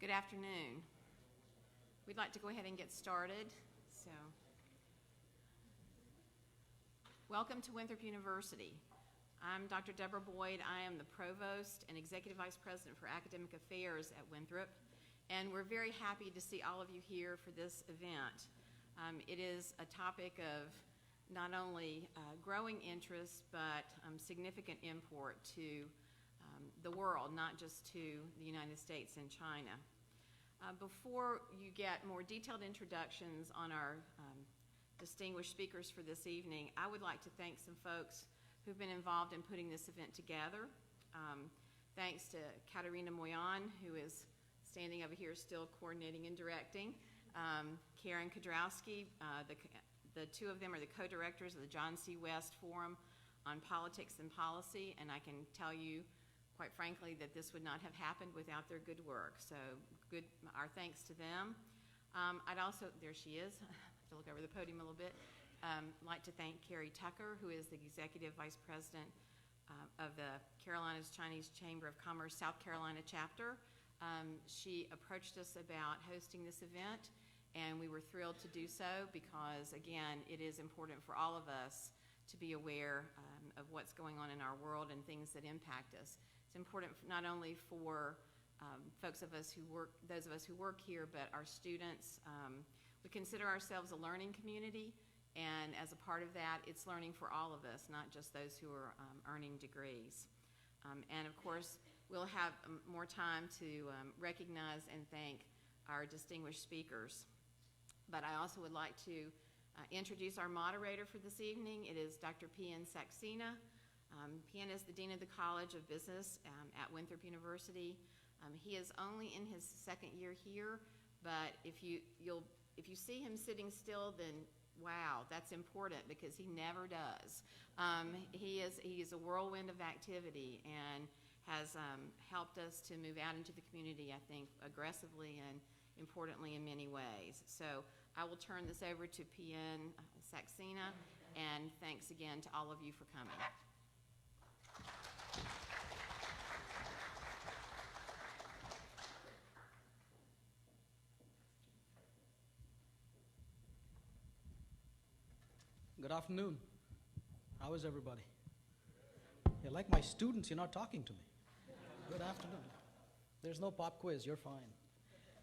Good afternoon. We'd like to go ahead and get started. Welcome to Winthrop University. I'm Dr. Deborah Boyd. I am the Provost and Executive Vice President for Academic Affairs at Winthrop, and we're very happy to see all of you here for this event. It is a topic of not only growing interest, but significant import to the world, not just to the United States and China. Before you get more detailed introductions on our distinguished speakers for this evening, I would like to thank some folks who've been involved in putting this event together. Thanks to Katerina Moyan, who is standing over here still coordinating and directing. Karen Kudrowski, the two of them are the co-directors of the John C. West Forum on Politics and Policy, and I can tell you, quite frankly, that this would not have happened without their good work. So our thanks to them. I'd also, there she is, I have to look over the podium a little bit, like to thank Carrie Tucker, who is the Executive Vice President of the Carolinas Chinese Chamber of Commerce South Carolina chapter. She approached us about hosting this event, and we were thrilled to do so because, again, it is important for all of us to be aware of what's going on in our world and things that impact us. It's important not only for those of us who work here, but our students. We consider ourselves a learning community, and as a part of that, it's learning for all of us, not just those who are earning degrees. And of course, we'll have more time to recognize and thank our distinguished speakers. But I also would like to introduce our moderator for this evening. It is Dr. Tian. Tian is the Dean of the College of Business at Winthrop University. He is only in his second year here, but if you see him sitting still, then wow, that's important because he never does. He is a whirlwind of activity and has helped us to move out into the community, I think, aggressively and importantly in many ways. So I will turn this over to Tian, and thanks again to all of you for coming. Good afternoon. How is everybody? You're like my students, you're not talking to me. Good afternoon. There's no pop quiz, you're fine.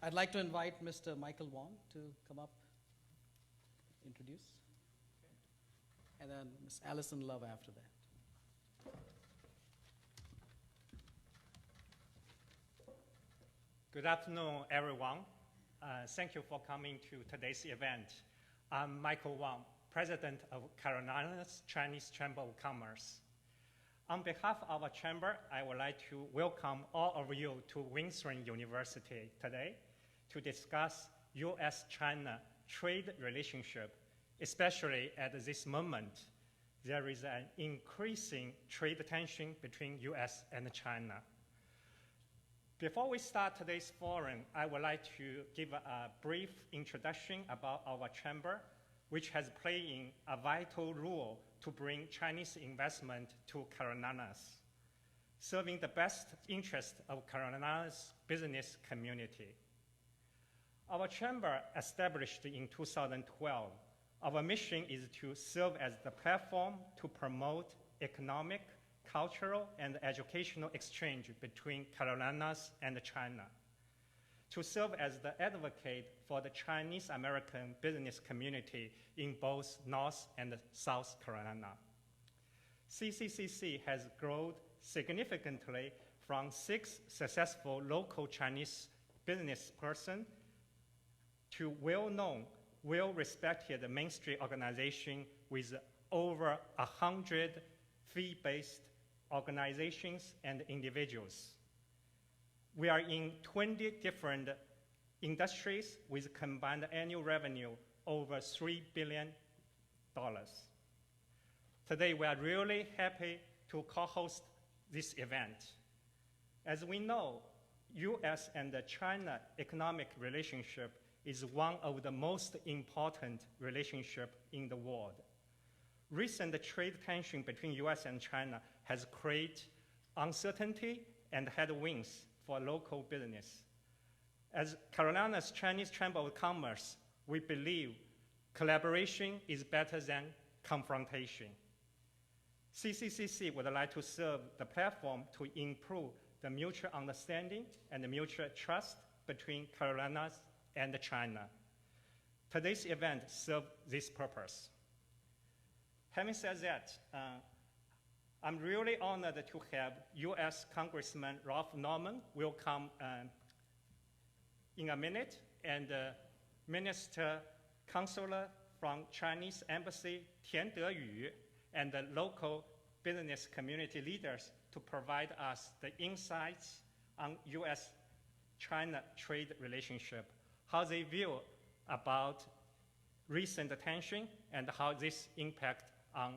I'd like to invite Mr. Michael Wong to come up, introduce. And then Ms. Allison Love after that. Good afternoon, everyone. Thank you for coming to today's event. I'm Michael Wong, President of Carolinas Chinese Chamber of Commerce. On behalf of our chamber, I would like to welcome all of you to Winthrop University today to discuss U.S.-China trade relationship, especially at this moment. There is an increasing trade tension between U.S. and China. Before we start today's forum, I would like to give a brief introduction about our chamber, which has played a vital role to bring Chinese investment to Carolinas, serving the best interest of Carolinas business community. Our chamber, established in 2012, our mission is to serve as the platform to promote economic, cultural, and educational exchange between Carolinas and China, to serve as the advocate for the Chinese American business community in both North and South Carolina. CCCC has grown significantly from 6 successful local Chinese business persons to well-known, well-respected mainstream organization with over 100 fee-based organizations and individuals. We are in 20 different industries with combined annual revenue over $3 billion. Today, we are really happy to co-host this event. As we know, U.S. and China economic relationship is one of the most important relationships in the world. Recent trade tension between U.S. and China has created uncertainty and headwinds for local business. As Carolina's Chinese Chamber of Commerce, we believe collaboration is better than confrontation. CCCC would like to serve the platform to improve the mutual understanding and the mutual trust between Carolinas and China. Today's event serves this purpose. Having said that, I'm really honored to have U.S. Congressman Ralph Norman will come in a minute, and Minister Consular from Chinese Embassy Tian Deyou and the local business community leaders to provide us the insights on U.S.-China trade relationship, how they view about recent tension and how this impact on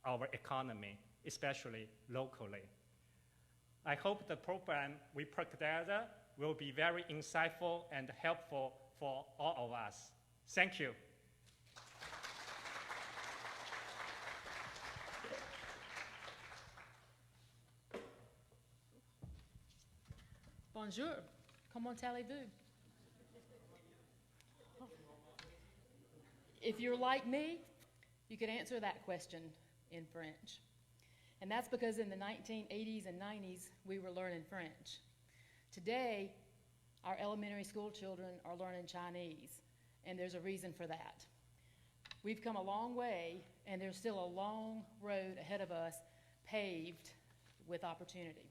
our economy, especially locally. I hope the program we put together will be very insightful and helpful for all of us. Thank you. Bonjour, comment allez-vous? If you're like me, you could answer that question in French. And that's because in the 1980s and 90s, we were learning French. Today, our elementary school children are learning Chinese, and there's a reason for that. We've come a long way, and there's still a long road ahead of us paved with opportunity.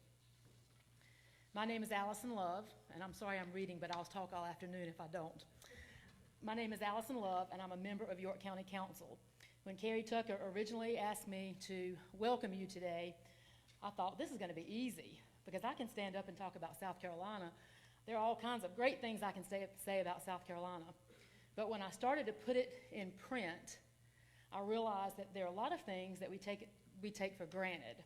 My name is Allison Love, and I'm sorry I'm reading, but I'll talk all afternoon if I don't. My name is Allison Love, and I'm a member of York County Council. When Carrie Tucker originally asked me to welcome you today, I thought this is going to be easy because I can stand up and talk about South Carolina. There are all kinds of great things I can say about South Carolina. But when I started to put it in print, I realized that there are a lot of things that we take for granted.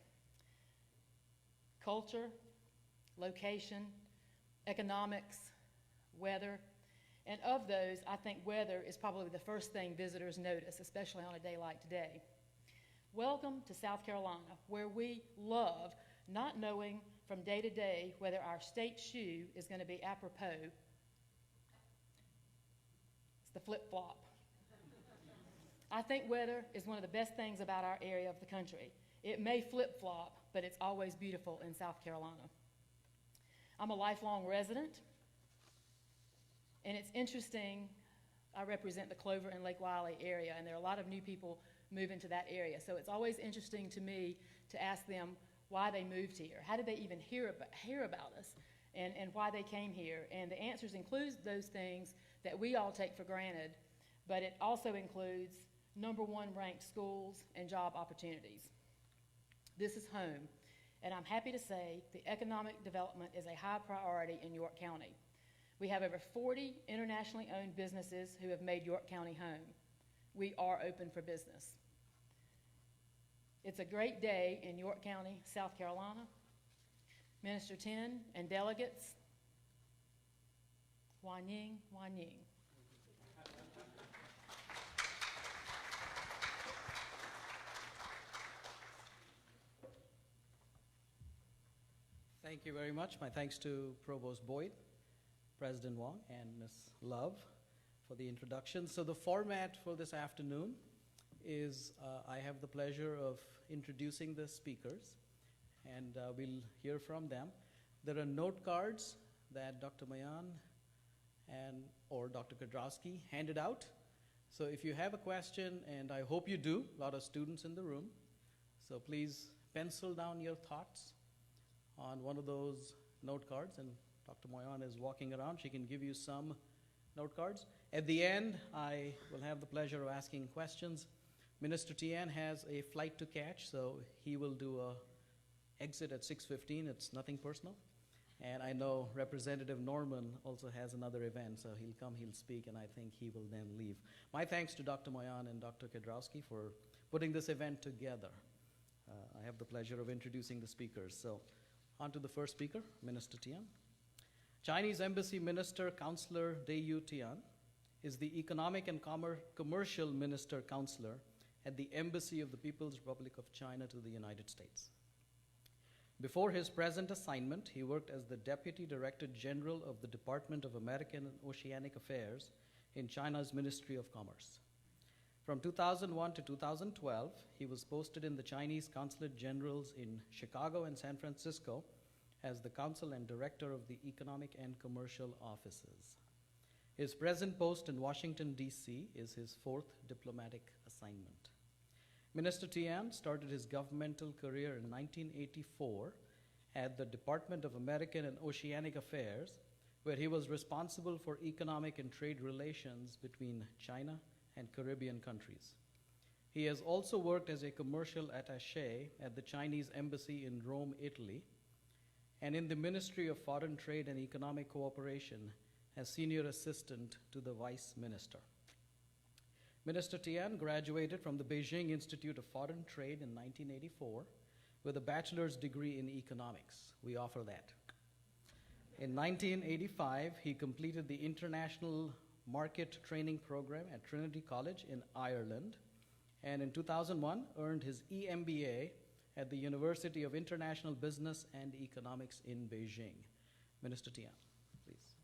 Culture, location, economics, weather. And of those, I think weather is probably the first thing visitors notice, especially on a day like today. Welcome to South Carolina, where we love not knowing from day to day whether our state shoe is going to be apropos. It's the flip-flop. I think weather is one of the best things about our area of the country. It may flip-flop, but it's always beautiful in South Carolina. I'm a lifelong resident. And it's interesting, I represent the Clover and Lake Wylie area, and there are a lot of new people moving to that area. So it's always interesting to me to ask them why they moved here. How did they even hear about us, and why they came here? And the answers include those things that we all take for granted, but it also includes #1 ranked schools and job opportunities. This is home, and I'm happy to say the economic development is a high priority in York County. We have over 40 internationally owned businesses who have made York County home. We are open for business. It's a great day in York County, South Carolina. Minister Tian and delegates, Wan Ying, Wan Ying. Thank you very much. My thanks to Provost Boyd, President Wong, and Ms. Love for the introduction. So the format for this afternoon is I have the pleasure of introducing the speakers, and we'll hear from them. There are note cards that Dr. Mayan or Dr. Kudrowski handed out. So if you have a question, and I hope you do, a lot of students in the room, so please pencil down your thoughts on one of those note cards, and Dr. Moyan is walking around. She can give you some note cards. At the end, I will have the pleasure of asking questions. Minister Tian has a flight to catch, so he will do a exit at 6:15. It's nothing personal. And I know Representative Norman also has another event, so he'll come, he'll speak, and I think he will then leave. My thanks to Dr. Moyan and Dr. Kudrowski for putting this event together. I have the pleasure of introducing the speakers. So on to the first speaker, Minister Tian. Chinese Embassy Minister Counselor Deyou Tian is the Economic and Commercial Minister Counselor at the Embassy of the People's Republic of China to the United States. Before his present assignment, he worked as the Deputy Director General of the Department of American and Oceanic Affairs in China's Ministry of Commerce. From 2001 to 2012, he was posted in the Chinese Consulate Generals in Chicago and San Francisco as the Counsel and Director of the Economic and Commercial Offices. His present post in Washington, D.C. is his fourth diplomatic assignment. Minister Tian started his governmental career in 1984 at the Department of American and Oceanic Affairs, where he was responsible for economic and trade relations between China and Caribbean countries. He has also worked as a commercial attaché at the Chinese Embassy in Rome, Italy, and in the Ministry of Foreign Trade and Economic Cooperation as Senior Assistant to the Vice Minister. Minister Tian graduated from the Beijing Institute of Foreign Trade in 1984 with a bachelor's degree in economics. We offer that. In 1985, he completed the International Market Training Program at Trinity College in Ireland, and in 2001 earned his EMBA at the University of International Business and Economics in Beijing. Minister Tian, please.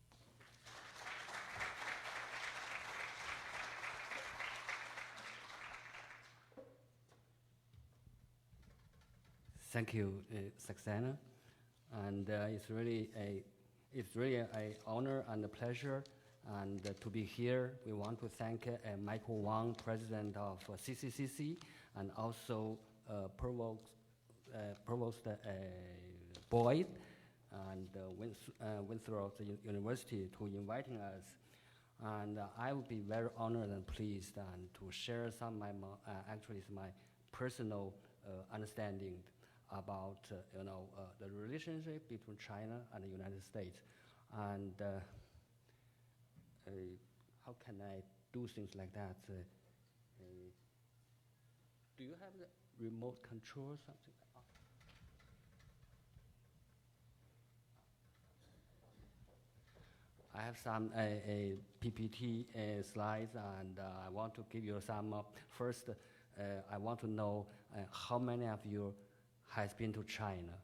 Thank you, Saxena, and it's really an honor and a pleasure, and to be here. We want to thank Michael Wang, President of CCCC, and also Provost Boyd and Winthrop University to inviting us. And I would be very honored and pleased and to share some of my actually my personal understanding about the relationship between China and the United States, and how can I do things like that? Do you have the remote control or something? I have some PPT slides, and I want to give you some. First, I want to know how many of you has been to China.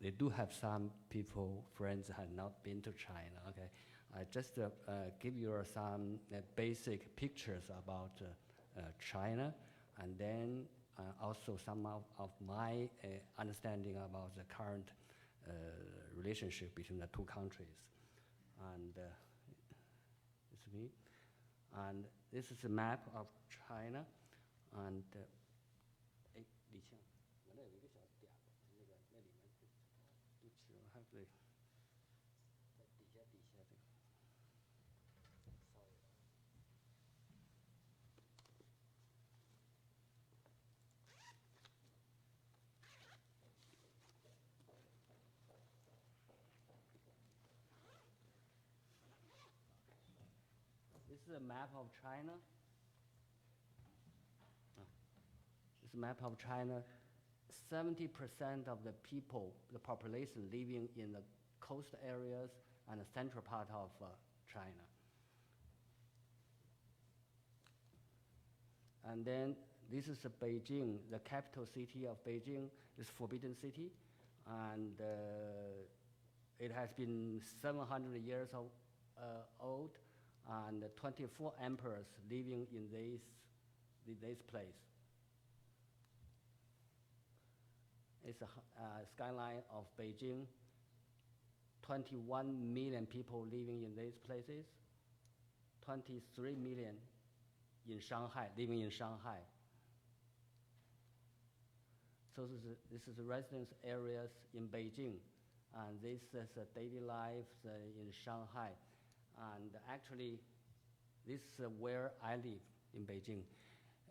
They do have some people, friends, have not been to China. Okay, I just give you some basic pictures about China, and then also some of my understanding about the current relationship between the two countries. And it's me. And this is a map of China. And this is a map of China. This is a map of China. 70% of the people, the population living in the coast areas and the central part of China. And then this is Beijing, the capital city of Beijing, is Forbidden City. And it has been 700 years old, and 24 emperors living in this place. It's a skyline of Beijing. 21 million people living in these places. 23 million in Shanghai, living in Shanghai. So this is the residence areas in Beijing, and this is a daily life in Shanghai. And actually, this is where I live in Beijing.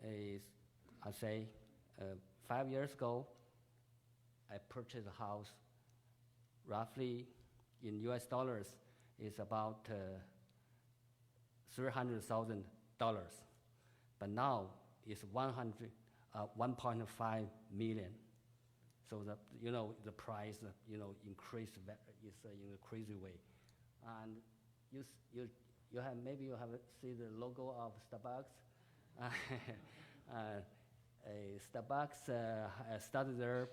I say 5 years ago, I purchased a house. Roughly, in US dollars, is about $300,000. But now it's 1.5 million. So the price increased in a crazy way. And you have maybe you have seen the logo of Starbucks. Starbucks started their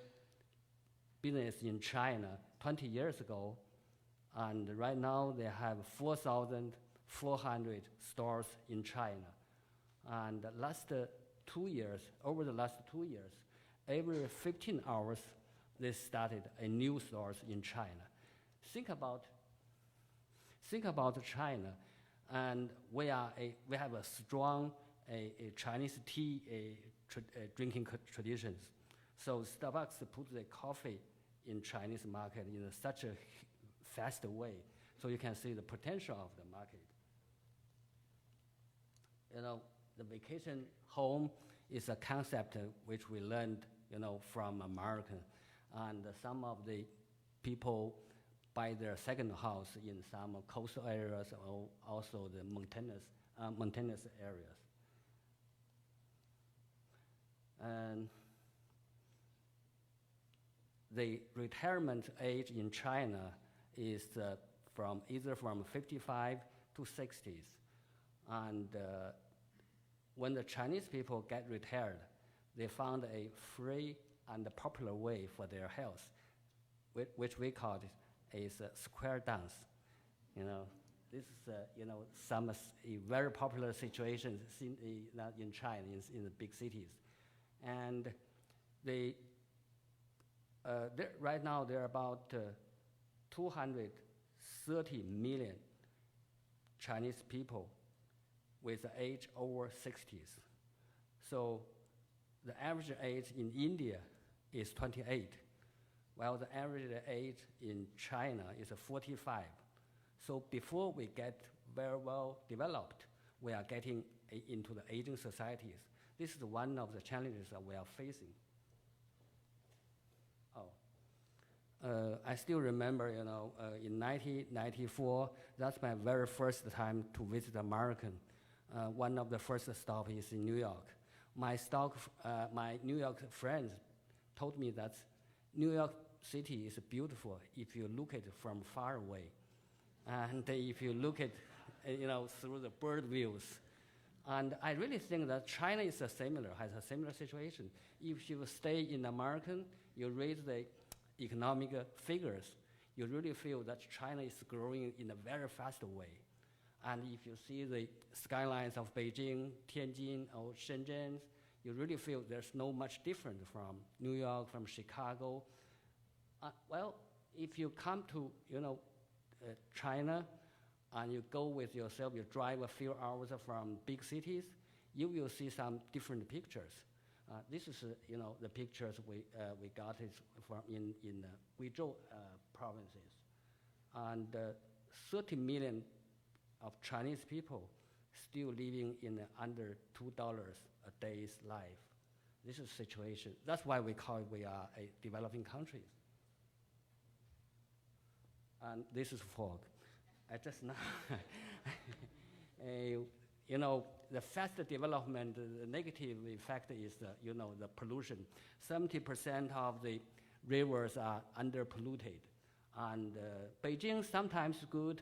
business in China 20 years ago, and right now they have 4,400 stores in China. And over the last 2 years, every 15 hours, they started a new stores in China. Think about China, and we have a strong Chinese tea drinking traditions. So Starbucks put the coffee in Chinese market in such a fast way, so you can see the potential of the market. You know, the vacation home is a concept which we learned, from American, and some of the people buy their second house in some coastal areas or also the mountainous areas. And the retirement age in China is either from 55 to 60s. And when the Chinese people get retired, they found a free and popular way for their health, which we call it is square dance. This is some very popular situations in China, in the big cities. And right now there are about 230 million Chinese people with the age over 60s. So the average age in India is 28, while the average age in China is 45. So before we get very well developed, we are getting into the aging societies. This is one of the challenges that we are facing. I still remember, in 1994, that's my very first time to visit American. One of the first stops is in New York. My New York friends told me that New York City is beautiful if you look at it from far away. And if you look at, through the bird views. And I really think that China has a similar situation. If you stay in American, you read the economic figures, you really feel that China is growing in a very fast way. And if you see the skylines of Beijing, Tianjin, or Shenzhen, you really feel there's no much different from New York, from Chicago. Well, if you come to, China, and you go with yourself, you drive a few hours from big cities, you will see some different pictures. This is, the pictures we got it from in Guizhou provinces. And 30 million of Chinese people still living in under $2 a day's life. This is the situation. That's why we call it we are a developing country. And this is fog. I just know, the fast development, the negative effect is the pollution. 70% of the rivers are underpolluted. And Beijing sometimes good,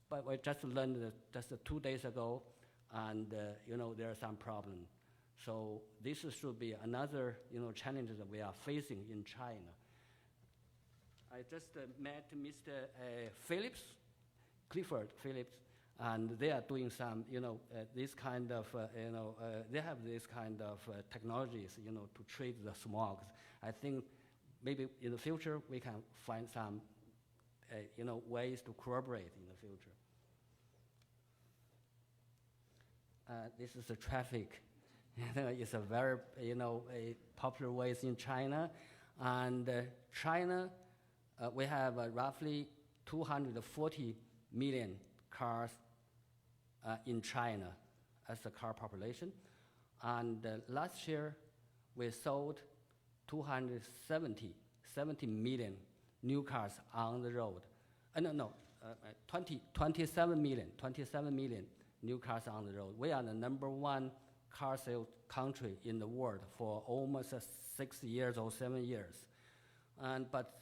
but we just learned just 2 days ago, and there are some problems. So this should be another challenge that we are facing in China. I just met Mr. Clifford Phillips, and they are doing some, this kind of, they have this kind of technologies, to treat the smog. I think maybe in the future we can find some, ways to cooperate in the future. This is the traffic. It's a very, a popular ways in China, and China, we have roughly 240 million cars in China as the car population. And last year, we sold 270 million new cars on the road. 27 million new cars on the road. We are the #1 car sales country in the world for almost 6 years or 7 years. But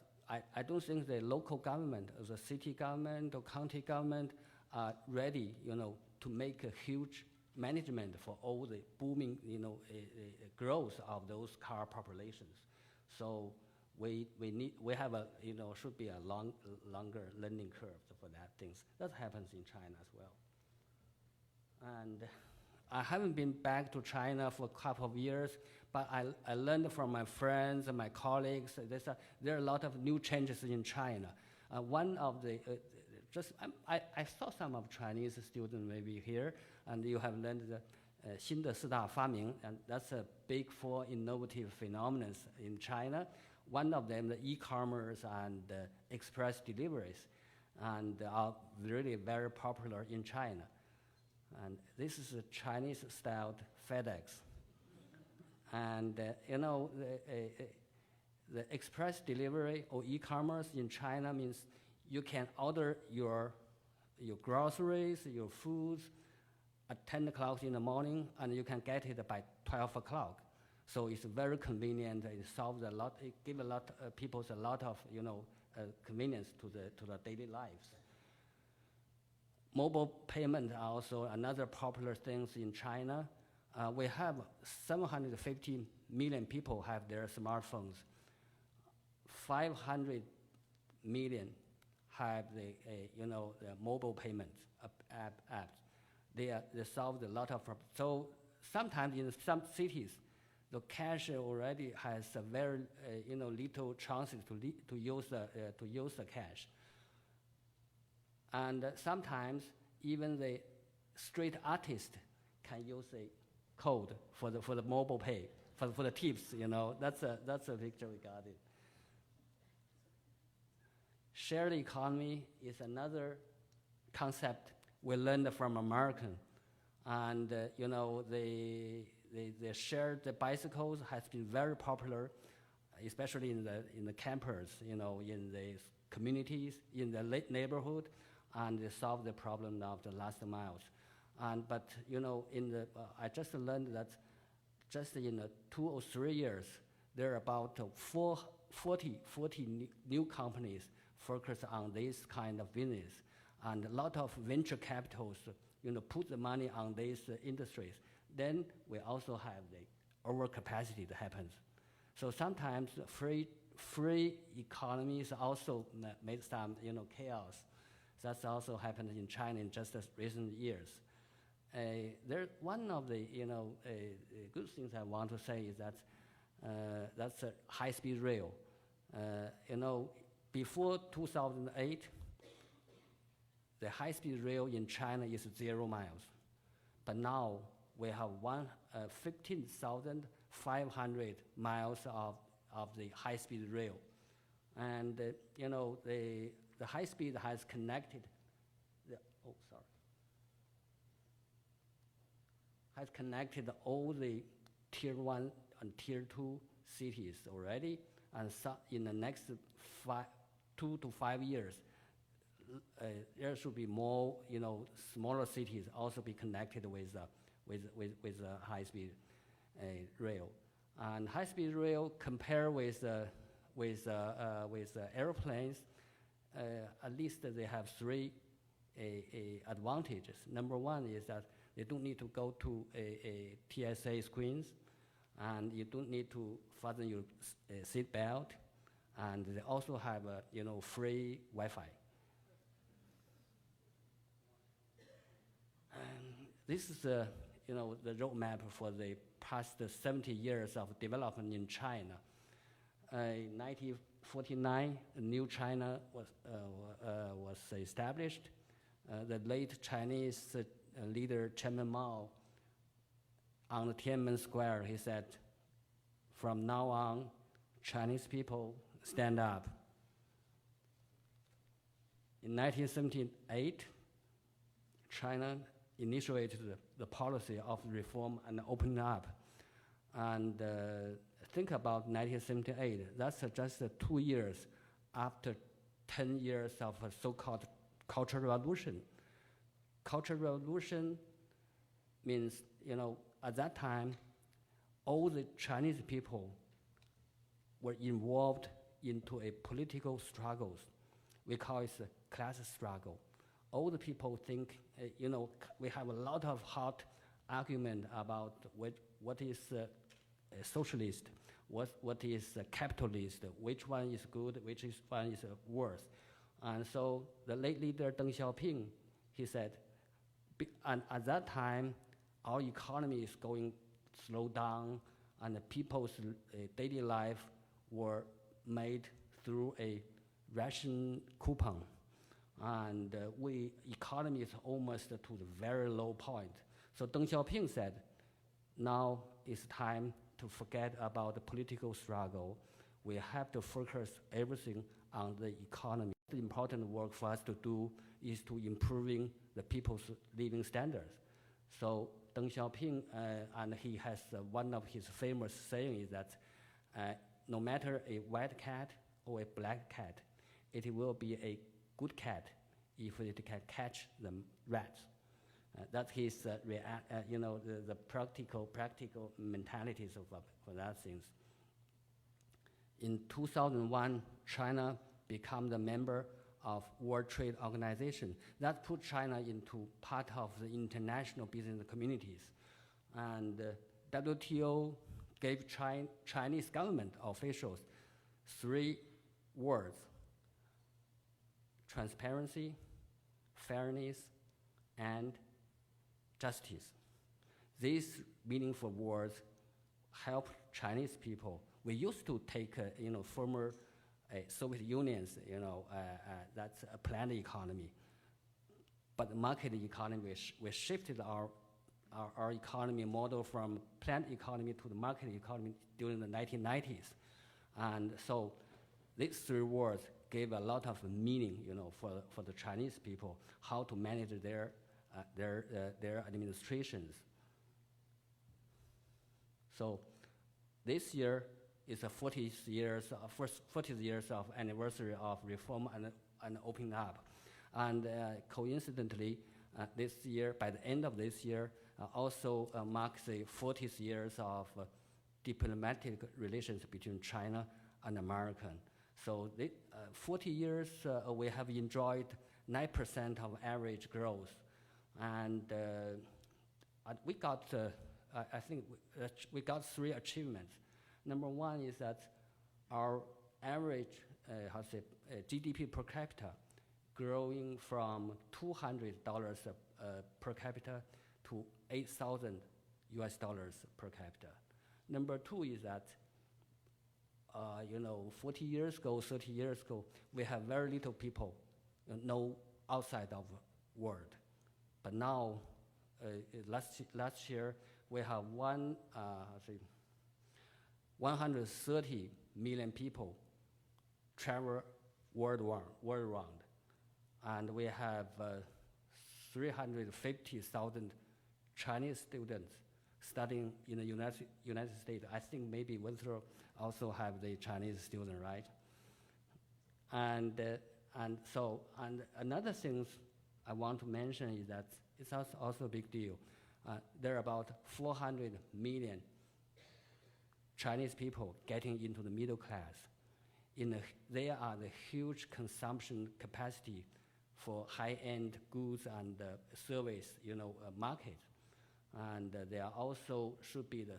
I don't think the local government, or the city government or county government are ready, to make a huge management for all the booming, growth of those car populations. So we have a, should be a longer learning curve for that things. That happens in China as well. And I haven't been back to China for a couple of years, but I learned from my friends and my colleagues, there are a lot of new changes in China. One of the, I saw some of Chinese students maybe here, and you have learned the 新的四大发明, and that's a big four innovative phenomena in China. One of them, the e-commerce and express deliveries, and are really very popular in China. And this is a Chinese-styled FedEx. And the express delivery or e-commerce in China means you can order your groceries, your foods at 10 o'clock in the morning, and you can get it by 12 o'clock. So it's very convenient. It solves a lot. It gives a lot people a lot of convenience to the daily lives. Mobile payment are also another popular things in China. We have 750 million people have their smartphones. 500 million have the mobile payments apps. They solved a lot of problems. So sometimes in some cities, the cash already has a very little chances to use the cash. And sometimes even the street artist can use a code for the mobile pay for the tips. That's a picture we got it. Shared economy is another concept we learned from American, and the shared bicycles has been very popular, especially in the campers, in the communities, in the neighborhood, and they solve the problem of the last miles. But I just learned that just in 2 or 3 years, there are about 40 new companies focus on this kind of business, and a lot of venture capitals, put the money on these industries. Then we also have the overcapacity that happens. So sometimes free economies also made some chaos. That's also happened in China in just recent years. One of the good things I want to say is that that's a high-speed rail. Before 2008, the high-speed rail in China is 0 miles, but now we have 15,500 miles of the high-speed rail, and the high speed has connected has connected all the tier 1 and tier 2 cities already, and in the next 2 to 5 years, there should be more, smaller cities also be connected with high-speed rail. And high-speed rail compared with airplanes, at least they have 3 advantages. Number one is that they don't need to go to a TSA screens, and you don't need to fasten your seat belt, and they also have free Wi-Fi. And this is the roadmap for the past 70 years of development in China. In 1949, New China was established. The late Chinese leader Chairman Mao, on the Tiananmen Square, he said, "From now on, Chinese people stand up." In 1978, China initiated the policy of reform and opening up. And think about 1978, that's just 2 years after 10 years of a so-called Cultural Revolution. Cultural Revolution means, at that time, all the Chinese people were involved into a political struggles. We call it a class struggle. All the people think, we have a lot of hot argument about what is a socialist, what is a capitalist, which one is good, which one is worse. And so the late leader Deng Xiaoping, he said, and at that time, our economy is going slow down, and the people's daily life were made through a ration coupon. And economy is almost to the very low point. So Deng Xiaoping said, now it's time to forget about the political struggle. We have to focus everything on the economy. The important work for us to do is to improving the people's living standards. So Deng Xiaoping, and he has one of his famous sayings is that no matter a white cat or a black cat, it will be a good cat if it can catch the rats. That's his, the practical mentalities for that things. In 2001, China became the member of World Trade Organization. That put China into part of the international business communities. And WTO gave Chinese government officials 3 words: transparency, fairness, and justice. These meaningful words help Chinese people. We used to take, former Soviet Unions, that's a planned economy. But the market economy, we shifted our economy model from planned economy to the market economy during the 1990s. And so these 3 words gave a lot of meaning, for the Chinese people, how to manage their administrations. So this year is the 40th years of anniversary of reform and opening up. And coincidentally, this year, by the end of this year, also marks the 40th years of diplomatic relations between China and America. So 40 years, we have enjoyed 9% of average growth. And we got, I think we got 3 achievements. Number 1 is that our average GDP per capita growing from $200 per capita to $8,000 per capita. Number 2 is that 40 years ago, 30 years ago, we have very little people know outside of the world. But now, last year, we have 130 million people travel world round. And we have 350,000 Chinese students studying in the United States. I think maybe Winthrop also have the Chinese student, right? And another thing I want to mention is that it's also a big deal. There are about 400 million Chinese people getting into the middle class. They are the huge consumption capacity for high-end goods and service, market. And they are also should be the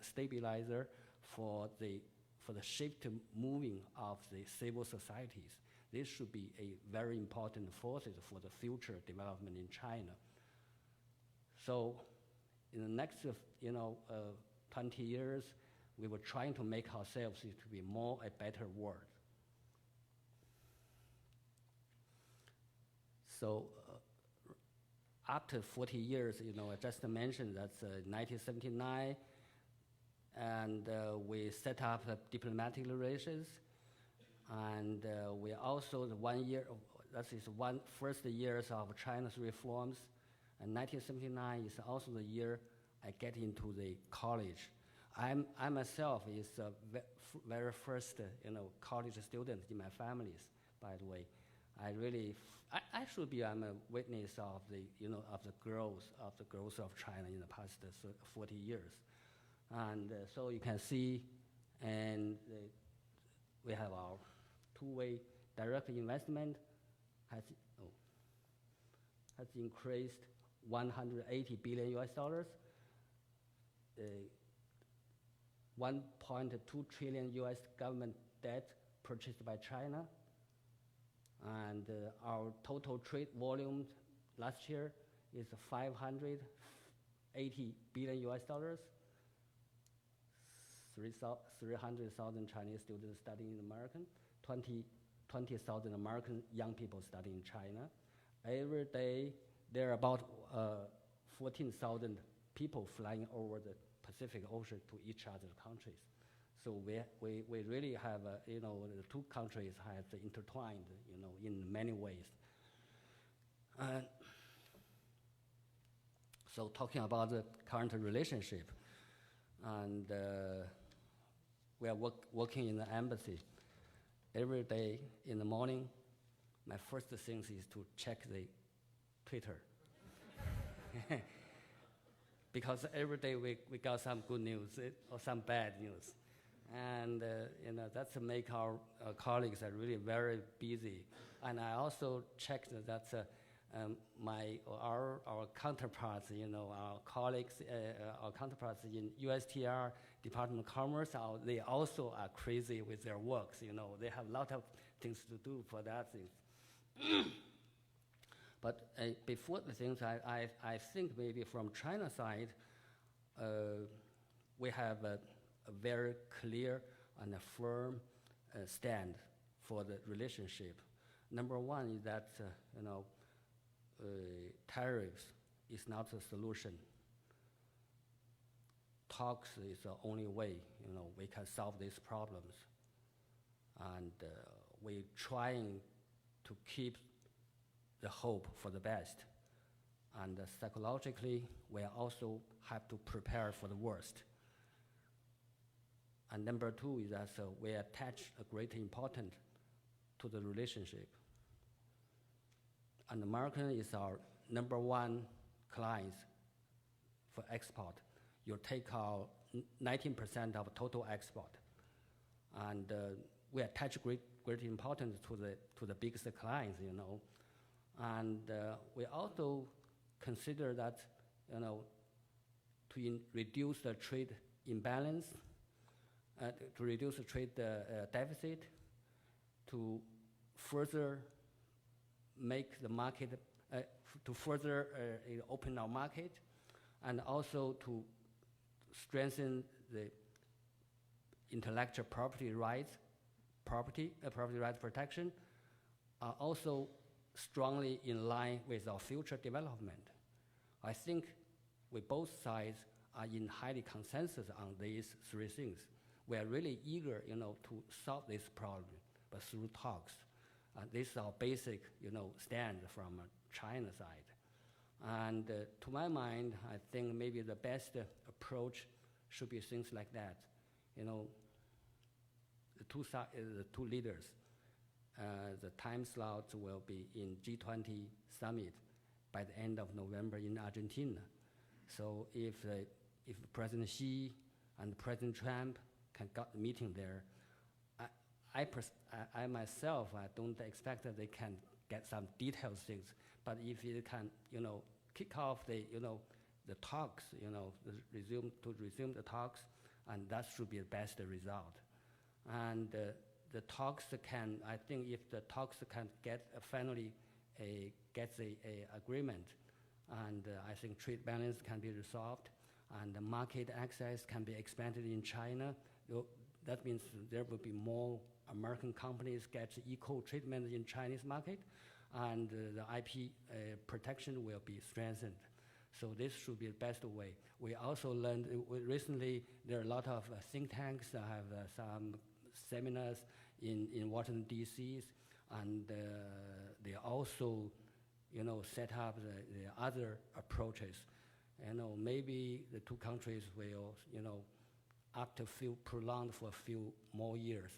stabilizer for the shift moving of the civil societies. This should be a very important forces for the future development in China. So in the next, 20 years, we were trying to make ourselves to be more a better world. So after 40 years, I just mentioned that's 1979, and we set up diplomatic relations, and we also first years of China's reforms, and 1979 is also the year I get into the college. I myself is the very first, college student in my families, by the way. I should be, I'm a witness of the, of the growth of China in the past 40 years. And so you can see, and we have our 2-way direct investment has increased 180 billion US dollars, 1.2 trillion US government debt purchased by China, and our total trade volume last year is 580 billion US dollars. 300,000 Chinese students studying in America, 20,000 American young people studying in China. Every day, there are about 14,000 people flying over the Pacific Ocean to each other's countries. So we really have, the two countries have intertwined, in many ways. So talking about the current relationship, and we are working in the embassy. Every day in the morning, my first thing is to check the Twitter. Because every day we got some good news or some bad news. And that's make our colleagues are really very busy. And I also checked that our counterparts, our colleagues, our counterparts in USTR, Department of Commerce, they also are crazy with their works. They have a lot of things to do for that thing. But before the things, I think maybe from China side, we have a very clear and a firm stand for the relationship. Number one is that tariffs is not a solution. Talks is the only way we can solve these problems, and we're trying to keep the hope for the best. And psychologically, we also have to prepare for the worst. And number two is that we attach a great importance to the relationship. And American is our number one client for export. You take our 19% of total export. And we attach great importance to the biggest clients, And we also consider that, to reduce the trade imbalance, to reduce the trade deficit, to further make the market, to further open our market, and also to strengthen the intellectual property rights, property rights protection, are also strongly in line with our future development. I think we both sides are in highly consensus on these three things. We are really eager, to solve this problem, but through talks. This is our basic, stand from China side. And to my mind, I think maybe the best approach should be things like that. The two leaders, the time slots will be in G20 summit by the end of November in Argentina. So if President Xi and President Trump can get a meeting there, I myself, I don't expect that they can get some detailed things, but if you can, kick off the talks, resume the talks, and that should be the best result. And the talks can, I think if the talks can get finally gets a agreement, and I think trade balance can be resolved, and the market access can be expanded in China, that means there will be more American companies get equal treatment in Chinese market, and the IP protection will be strengthened. So this should be the best way. We also learned recently there are a lot of think tanks that have some seminars in Washington, D.C., and they also, set up the other approaches. Maybe the two countries will, after prolonged for a few more years,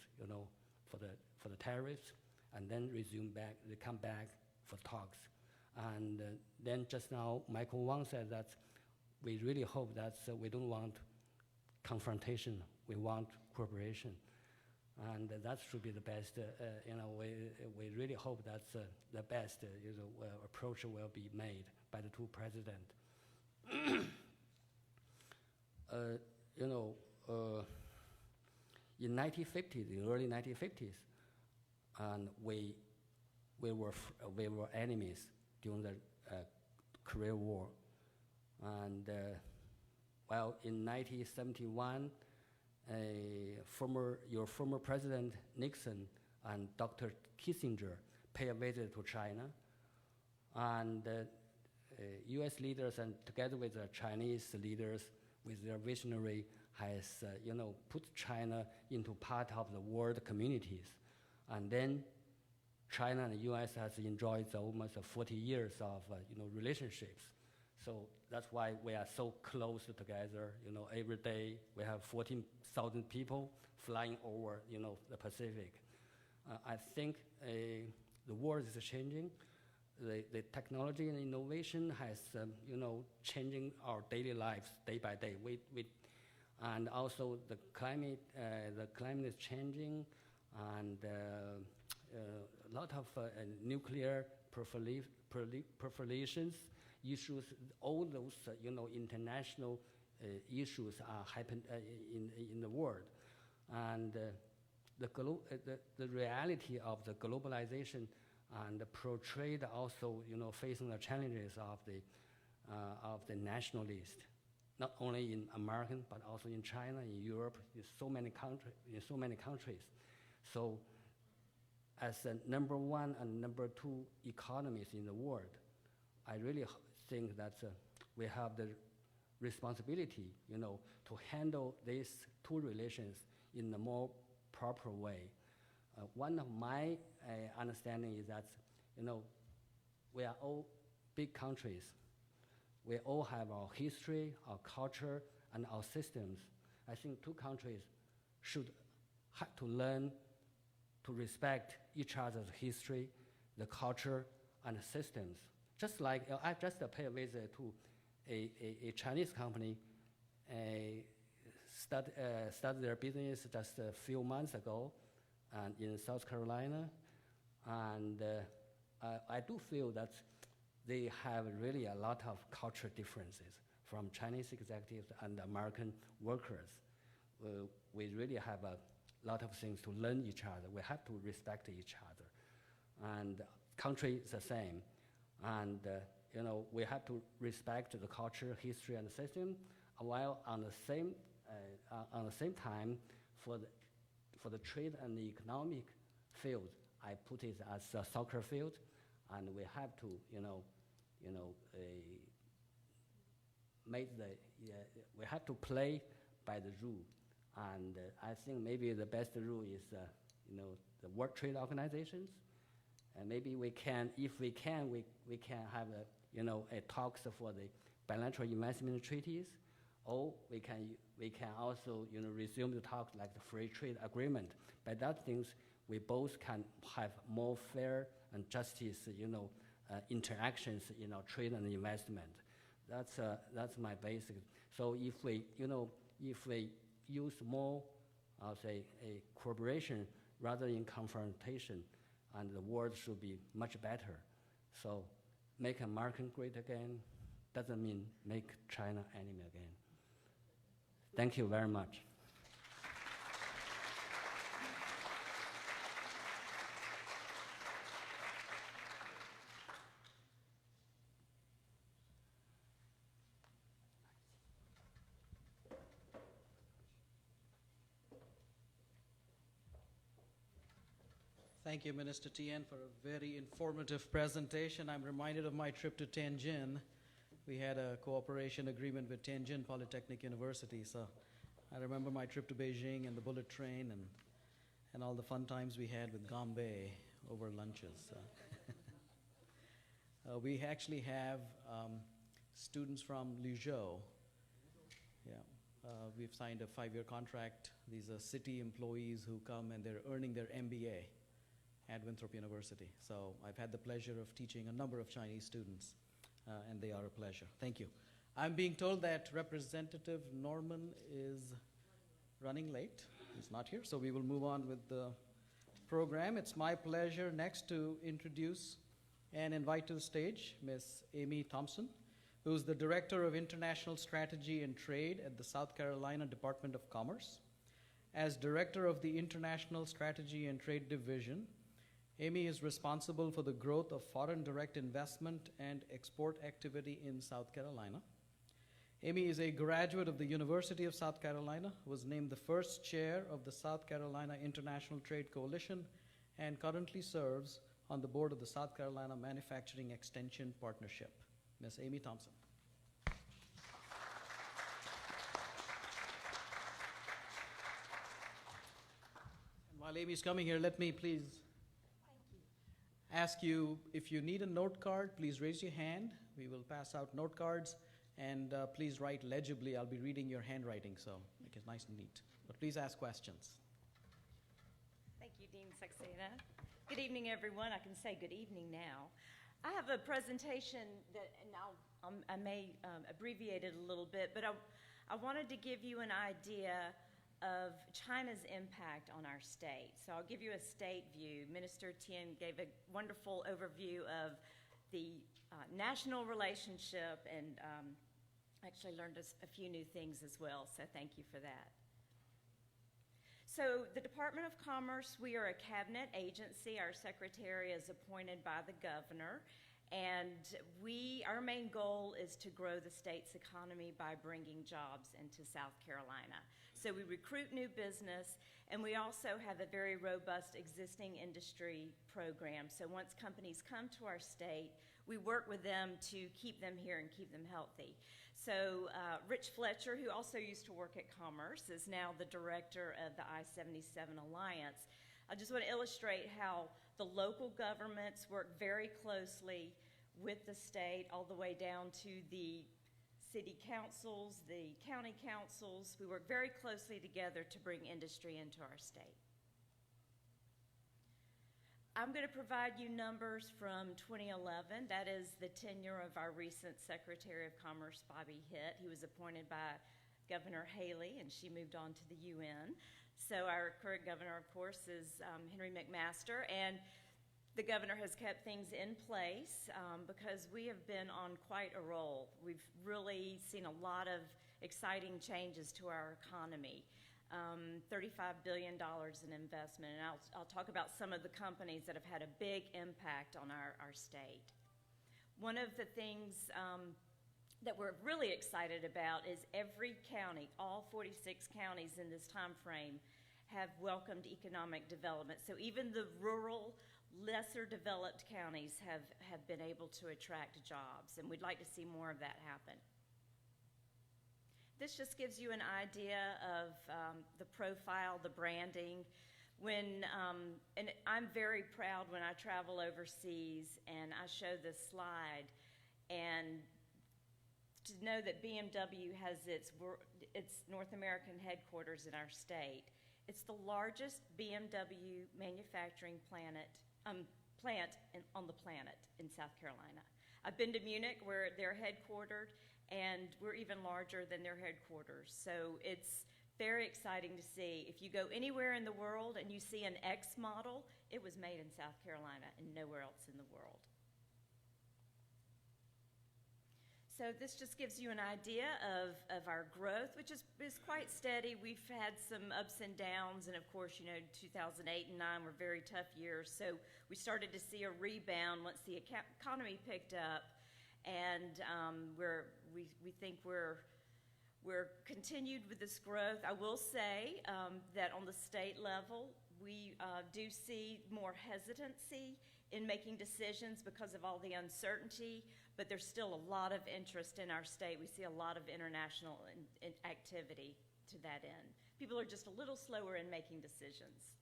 for the tariffs, and then they come back for talks. And then just now, Michael Wang said that we really hope that we don't want confrontation, we want cooperation. And that should be the best, we really hope that's the best approach will be made by the two presidents. You know, in 1950s, in early 1950s, and we were enemies during the Korean War, and well, in 1971, your former President Nixon and Dr. Kissinger pay a visit to China, and U.S. leaders, and together with the Chinese leaders, with their visionary, has put China into part of the world communities, and then China and the U.S. has enjoyed almost 40 years of relationships. So that's why we are so close together. Every day we have 14,000 people flying over the Pacific. I think the world is changing. The technology and innovation has changing our daily lives day by day. And also the climate is changing, and a lot of nuclear proliferations issues. All those international issues are happening in the world, and the reality of the globalization and portrayed also facing the challenges of the nationalist, not only in American but also in China, in Europe, in so many countries. So as the number one and number two economies in the world, I really think that we have the responsibility, to handle these two relations in a more proper way. One of my understanding is that, we are all big countries. We all have our history, our culture, and our systems. I think two countries should have to learn to respect each other's history, the culture, and the systems. Just like I just paid a visit to a Chinese company, started their business just a few months ago, and in South Carolina, and I do feel that they have really a lot of cultural differences from Chinese executives and American workers. We really have a lot of things to learn each other. We have to respect each other, and country is the same. And we have to respect the culture, history, and the system, while on the same time, for the trade and the economic field, I put it as a soccer field, and we have to we have to play by the rule. And I think maybe the best rule is the World Trade Organizations. And maybe we can, if we can, we can have a talks for the bilateral investment treaties, or we can also resume the talks like the free trade agreement. By that things, we both can have more fair and justice interactions in our trade and investment. That's my basic. So if we use more, I'll say, a cooperation rather than confrontation, and the world should be much better. So make America great again doesn't mean make China enemy again. Thank you very much. Thank you, Minister Tian, for a very informative presentation. I'm reminded of my trip to Tianjin. We had a cooperation agreement with Tianjin Polytechnic University, so I remember my trip to Beijing and the bullet train and all the fun times we had with Gombe over lunches. We actually have students from Luzhou. Yeah, we've signed a 5-year contract. These are city employees who come and they're earning their MBA at Winthrop University. So I've had the pleasure of teaching a number of Chinese students, and they are a pleasure. Thank you. I'm being told that Representative Norman is running late. He's not here, so we will move on with the program. It's my pleasure next to introduce and invite to the stage Ms. Amy Thompson, who's the Director of International Strategy and Trade at the South Carolina Department of Commerce. As Director of the International Strategy and Trade Division, Amy is responsible for the growth of foreign direct investment and export activity in South Carolina. Amy is a graduate of the University of South Carolina, was named the first chair of the South Carolina International Trade Coalition, and currently serves on the board of the South Carolina Manufacturing Extension Partnership. Ms. Amy Thompson. And while Amy's coming here, let me please ask you, if you need a note card, please raise your hand. We will pass out note cards, and please write legibly. I'll be reading your handwriting, so make it nice and neat. But please ask questions. Thank you, Dean Saxena. Good evening, everyone. I can say good evening now. I have a presentation that, and I may abbreviate it a little bit, but I wanted to give you an idea of China's impact on our state. So I'll give you a state view. Minister Tian gave a wonderful overview of the national relationship, and actually learned a few new things as well, so thank you for that. So the Department of Commerce, we are a cabinet agency. Our secretary is appointed by the governor, and our main goal is to grow the state's economy by bringing jobs into South Carolina. So we recruit new business, and we also have a very robust existing industry program. So once companies come to our state, we work with them to keep them here and keep them healthy. So Rich Fletcher, who also used to work at Commerce, is now the director of the I-77 Alliance. I just want to illustrate how the local governments work very closely with the state, all the way down to the city councils, the county councils. We work very closely together to bring industry into our state. I'm going to provide you numbers from 2011. That is the tenure of our recent Secretary of Commerce, Bobby Hitt. He was appointed by Governor Haley, and she moved on to the UN. So our current governor, of course, is Henry McMaster, and the governor has kept things in place because we have been on quite a roll. We've really seen a lot of exciting changes to our economy. $35 billion in investment, and I'll talk about some of the companies that have had a big impact on our state. One of the things that we're really excited about is every county, all 46 counties in this time frame, have welcomed economic development. So even the rural, lesser developed counties have been able to attract jobs, and we'd like to see more of that happen. This just gives you an idea of the profile, the branding. And I'm very proud when I travel overseas and I show this slide, and to know that BMW has its North American headquarters in our state. It's the largest BMW manufacturing plant on the planet in South Carolina. I've been to Munich, where they're headquartered, and we're even larger than their headquarters. So it's very exciting to see. If you go anywhere in the world and you see an X model, it was made in South Carolina and nowhere else in the world. So this just gives you an idea of our growth, which is quite steady. We've had some ups and downs, and of course, 2008 and 2009 were very tough years. So we started to see a rebound once the economy picked up, and we think we're continued with this growth. I will say that on the state level, we do see more hesitancy in making decisions because of all the uncertainty, but there's still a lot of interest in our state. We see a lot of international activity to that end. People are just a little slower in making decisions.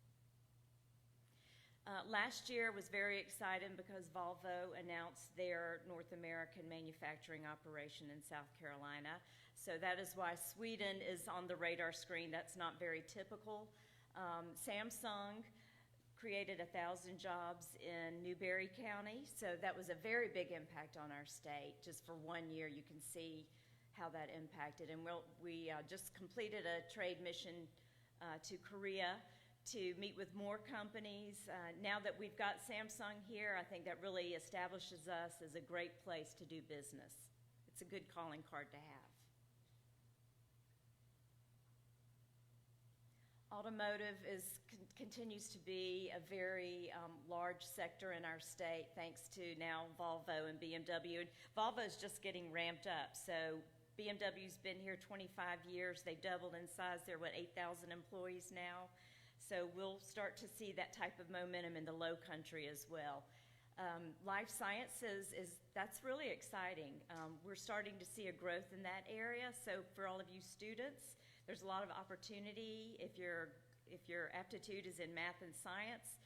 Last year was very exciting because Volvo announced their North American manufacturing operation in South Carolina. So that is why Sweden is on the radar screen. That's not very typical. Samsung created 1,000 jobs in Newberry County. So that was a very big impact on our state. Just for 1 year, you can see how that impacted. And we just completed a trade mission to Korea to meet with more companies. Now that we've got Samsung here, I think that really establishes us as a great place to do business. It's a good calling card to have. Automotive continues to be a very large sector in our state, thanks to now Volvo and BMW. And Volvo is just getting ramped up. So BMW's been here 25 years. They've doubled in size. They're, 8,000 employees now. So we'll start to see that type of momentum in the Low Country as well. Life sciences, that's really exciting. We're starting to see a growth in that area. So for all of you students, there's a lot of opportunity. If your aptitude is in math and science,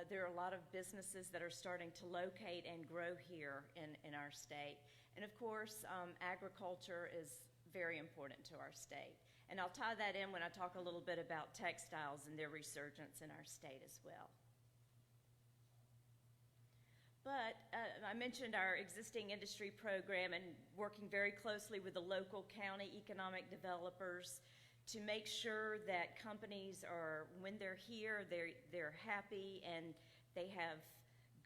there are a lot of businesses that are starting to locate and grow here in our state. And of course, agriculture is very important to our state. And I'll tie that in when I talk a little bit about textiles and their resurgence in our state as well. But I mentioned our existing industry program and working very closely with the local county economic developers to make sure that companies are, when they're here, they're happy and they have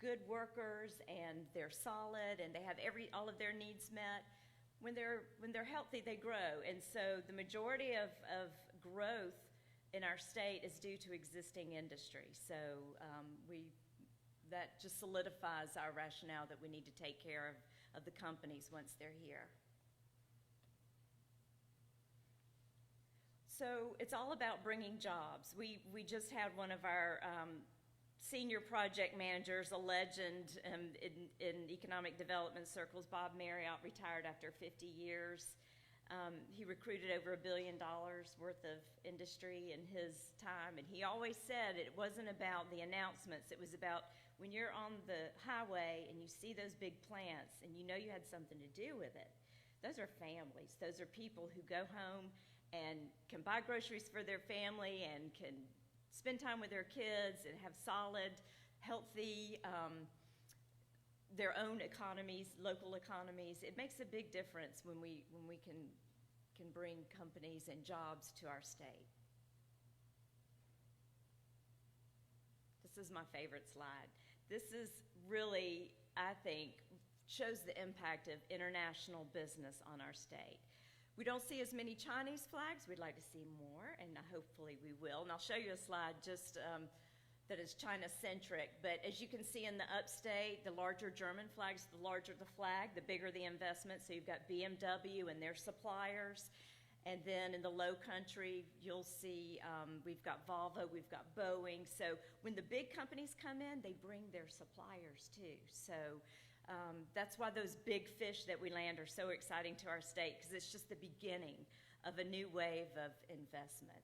good workers and they're solid and they have all of their needs met. When they're healthy, they grow. And so the majority of growth in our state is due to existing industry. So that just solidifies our rationale that we need to take care of the companies once they're here. So it's all about bringing jobs. We just had one of our senior project managers, a legend in economic development circles, Bob Marriott, retired after 50 years. He recruited over $1 billion worth of industry in his time, and he always said it wasn't about the announcements, it was about when you're on the highway and you see those big plants and you know you had something to do with it. Those are families. Those are people who go home and can buy groceries for their family and can spend time with their kids and have solid, healthy, their own economies, local economies. It makes a big difference when we can bring companies and jobs to our state. This is my favorite slide. This is really, I think, shows the impact of international business on our state. We don't see as many Chinese flags. We'd like to see more, and hopefully we will. And I'll show you a slide just that is China-centric. But as you can see in the upstate, the larger German flags, the larger the flag, the bigger the investment. So you've got BMW and their suppliers. And then in the Low Country, you'll see we've got Volvo, we've got Boeing. So when the big companies come in, they bring their suppliers too. So that's why those big fish that we land are so exciting to our state, because it's just the beginning of a new wave of investment.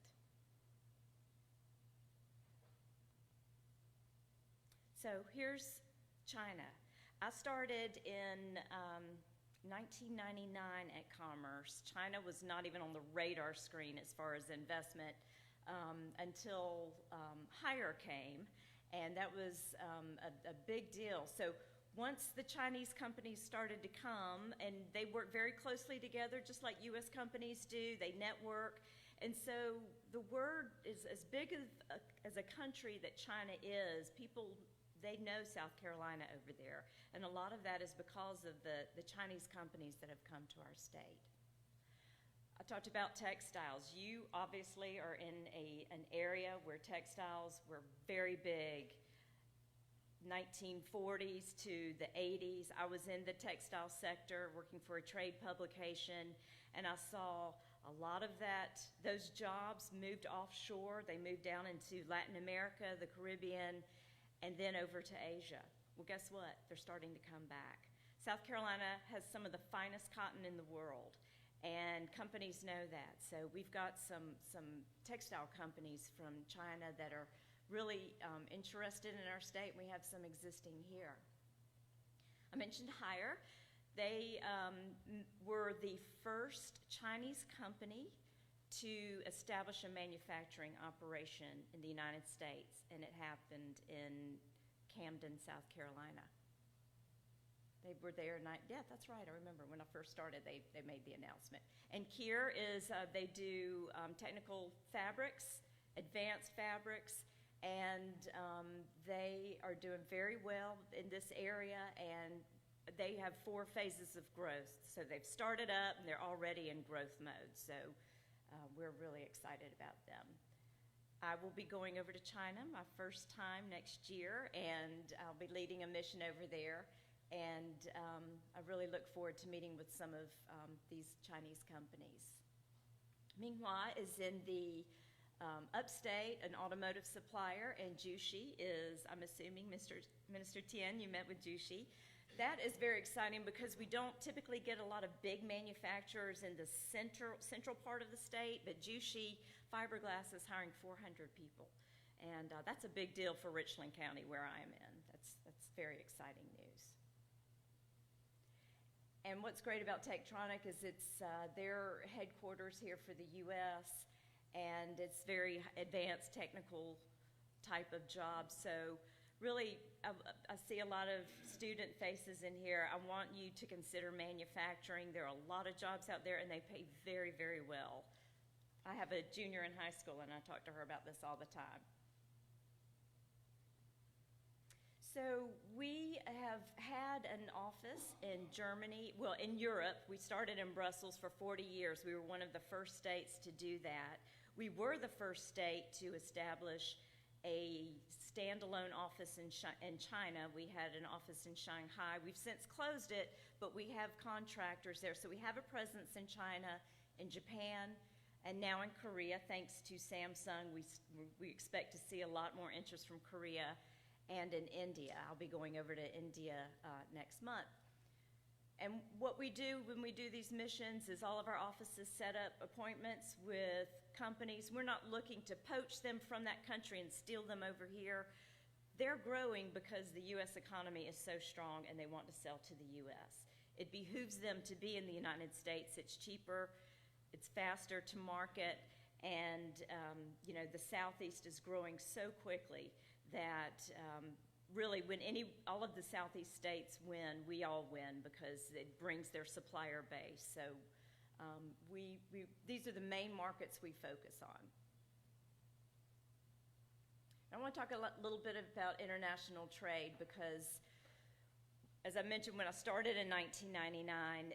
So here's China. I started in 1999 at Commerce. China was not even on the radar screen as far as investment until Hire came, and that was a big deal. So once the Chinese companies started to come, and they work very closely together, just like U.S. companies do, they network, and so the word is as big as a country that China is, they know South Carolina over there. And a lot of that is because of the Chinese companies that have come to our state. I talked about textiles. You obviously are in an area where textiles were very big. 1940s to the 80s, I was in the textile sector working for a trade publication, and I saw a lot of those jobs moved offshore. They moved down into Latin America, the Caribbean, and then over to Asia. Well, guess what? They're starting to come back. South Carolina has some of the finest cotton in the world, and companies know that. So we've got some textile companies from China that are really interested in our state. We have some existing here. I mentioned Hire. They were the first Chinese company to establish a manufacturing operation in the United States, and it happened in Camden, South Carolina. They were there, yeah, that's right, I remember when I first started, they made the announcement. And Kier is, they do technical fabrics, advanced fabrics, and they are doing very well in this area, and they have 4 phases of growth. So they've started up, and they're already in growth mode. So we're really excited about them. I will be going over to China my first time next year, and I'll be leading a mission over there. And I really look forward to meeting with some of these Chinese companies. Minghua is in the upstate, an automotive supplier, and Jushi is, I'm assuming, Minister Tian, you met with Jushi. That is very exciting because we don't typically get a lot of big manufacturers in the central part of the state, but Jushi Fiberglass is hiring 400 people. And that's a big deal for Richland County, where I am in. That's very exciting news. And what's great about Tektronix is it's their headquarters here for the U.S., and it's very advanced technical type of job. So really, I see a lot of student faces in here. I want you to consider manufacturing. There are a lot of jobs out there, and they pay very, very well. I have a junior in high school, and I talk to her about this all the time. So we have had an office in Germany, well, in Europe. We started in Brussels for 40 years. We were one of the first states to do that. We were the first state to establish a standalone office in China. We had an office in Shanghai. We've since closed it, but we have contractors there. So we have a presence in China, in Japan, and now in Korea. Thanks to Samsung, we expect to see a lot more interest from Korea. And in India. I'll be going over to India next month. And what we do when we do these missions is all of our offices set up appointments with companies. We're not looking to poach them from that country and steal them over here. They're growing because the U.S. economy is so strong and they want to sell to the U.S. It behooves them to be in the United States. It's cheaper, it's faster to market, and the Southeast is growing so quickly that really when all of the Southeast states win, we all win because it brings their supplier base. So these are the main markets we focus on. I want to talk a little bit about international trade because, as I mentioned, when I started in 1999,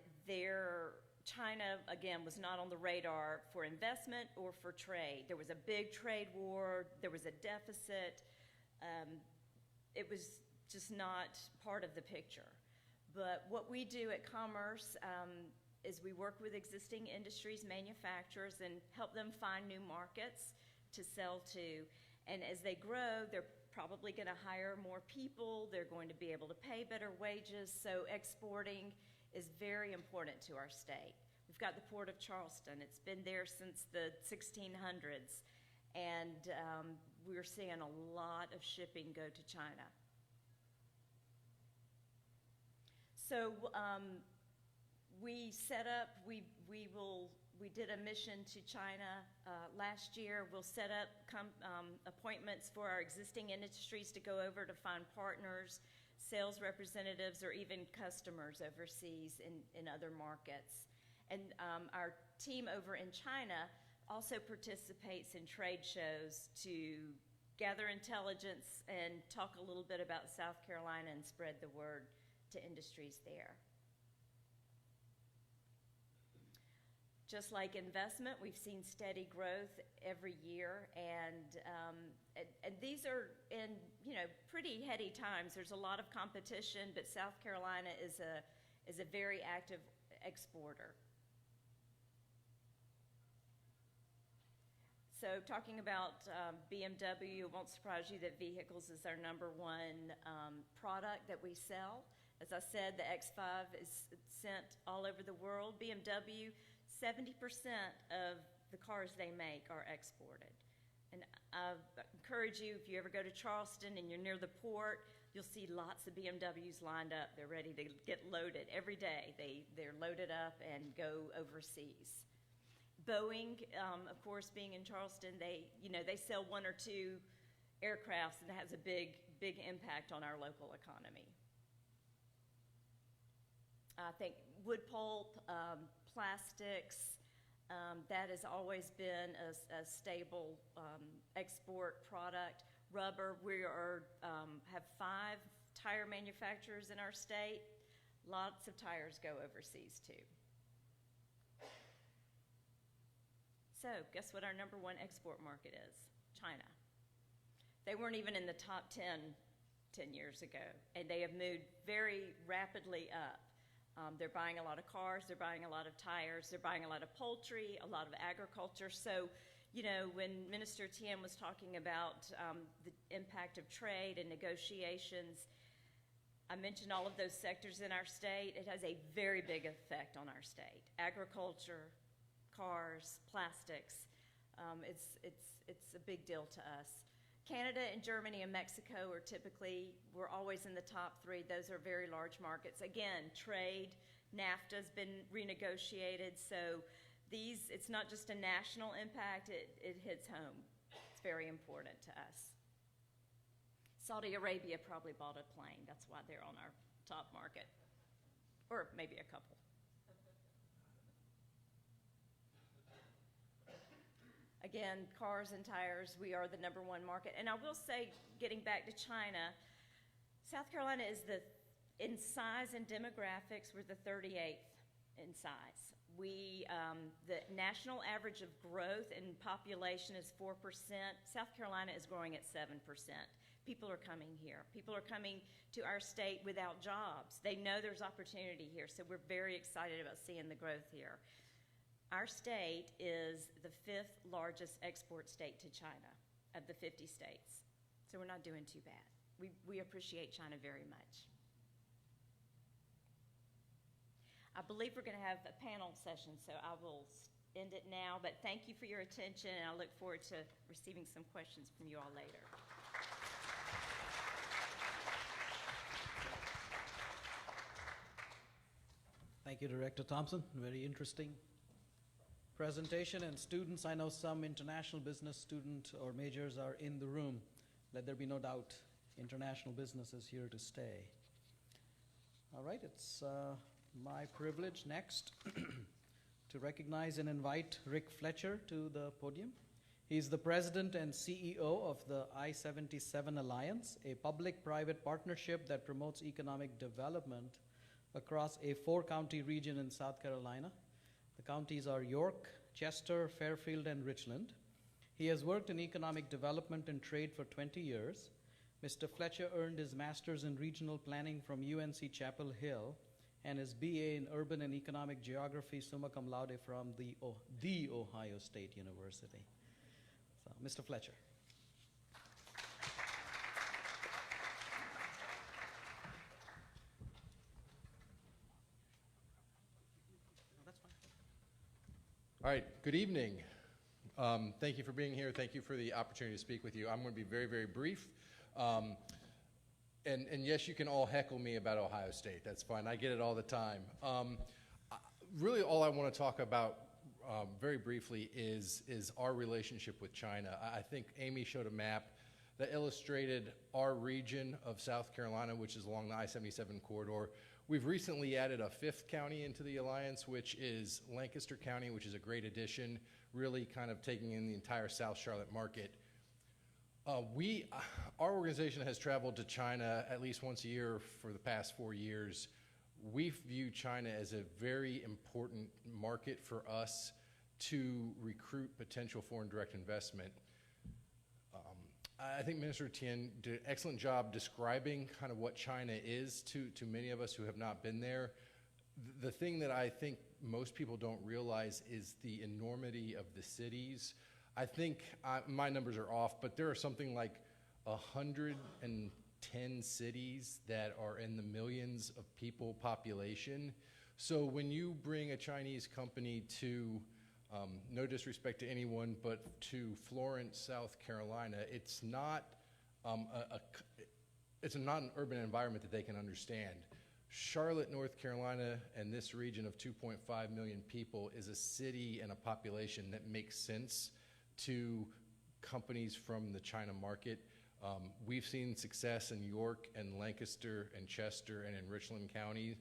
China, again, was not on the radar for investment or for trade. There was a big trade war. There was a deficit. It was just not part of the picture. But what we do at Commerce is we work with existing industries, manufacturers, and help them find new markets to sell to. And as they grow, they're probably going to hire more people. They're going to be able to pay better wages. So exporting is very important to our state. We've got the Port of Charleston. It's been there since the 1600s. And we're seeing a lot of shipping go to China. So we did a mission to China last year. We'll set up appointments for our existing industries to go over to find partners, sales representatives, or even customers overseas in other markets. And our team over in China also participates in trade shows to gather intelligence and talk a little bit about South Carolina and spread the word to industries there. Just like investment, we've seen steady growth every year, and these are in pretty heady times. There's a lot of competition, but South Carolina is a very active exporter. So talking about BMW, it won't surprise you that vehicles is our #1 product that we sell. As I said, the X5 is sent all over the world. BMW, 70% of the cars they make are exported. And I encourage you, if you ever go to Charleston and you're near the port, you'll see lots of BMWs lined up. They're ready to get loaded every day. They're loaded up and go overseas. Boeing, of course, being in Charleston, they sell 1 or 2 aircrafts, and that has a big impact on our local economy. I think wood pulp, plastics, That has always been a stable export product. Rubber, we have 5 tire manufacturers in our state. Lots of tires go overseas too. So guess what our #1 export market is? China. They weren't even in the top 10 years ago, and they have moved very rapidly up. They're buying a lot of cars, they're buying a lot of tires, they're buying a lot of poultry, a lot of agriculture. So, you know, when Minister Tian was talking about the impact of trade and negotiations, I mentioned all of those sectors in our state. It has a very big effect on our state. Agriculture, cars, plastics, it's a big deal to us. Canada and Germany and Mexico we're always in the top 3. Those are very large markets. Again, trade, NAFTA's been renegotiated, so it's not just a national impact, it hits home. It's very important to us. Saudi Arabia probably bought a plane. That's why they're on our top market, or maybe a couple. Again, cars and tires, we are the #1 market. And I will say, getting back to China, South Carolina is in size and demographics, we're the 38th in size. The national average of growth in population is 4%. South Carolina is growing at 7%. People are coming here. People are coming to our state without jobs. They know there's opportunity here, so we're very excited about seeing the growth here. Our state is the 5th largest export state to China of the 50 states. So we're not doing too bad. We appreciate China very much. I believe we're going to have a panel session, so I will end it now. But thank you for your attention, and I look forward to receiving some questions from you all later. Thank you, Director Thompson. Very interesting presentation. And students, I know some international business student or majors are in the room. Let there be no doubt, international business is here to stay. All right, it's my privilege next to recognize and invite Rick Fletcher to the podium. He's the president and CEO of the I-77 Alliance, a public-private partnership that promotes economic development across a 4-county region in South Carolina. The counties are York, Chester, Fairfield, and Richland. He has worked in economic development and trade for 20 years. Mr. Fletcher earned his master's in regional planning from UNC Chapel Hill and his BA in urban and economic geography summa cum laude from the Ohio State University. So, Mr. Fletcher. All right, good evening. Thank you for being here. Thank you for the opportunity to speak with you. I'm going to be very, very brief. And yes, you can all heckle me about Ohio State. That's fine. I get it all the time. Really, all I want to talk about very briefly is our relationship with China. I think Amy showed a map that illustrated our region of South Carolina, which is along the I-77 corridor. We've recently added a 5th county into the alliance, which is Lancaster County, which is a great addition, really kind of taking in the entire South Charlotte market. Our organization has traveled to China at least once a year for the past 4 years. We view China as a very important market for us to recruit potential foreign direct investment. I think Minister Tian did an excellent job describing kind of what China is to many of us who have not been there. The thing that I think most people don't realize is the enormity of the cities. I think my numbers are off, but there are something like 110 cities that are in the millions of people population. So when you bring a Chinese company to no disrespect to anyone, but to Florence, South Carolina, it's not not an urban environment that they can understand. Charlotte, North Carolina, and this region of 2.5 million people is a city and a population that makes sense to companies from the China market. We've seen success in York and Lancaster and Chester and in Richland County,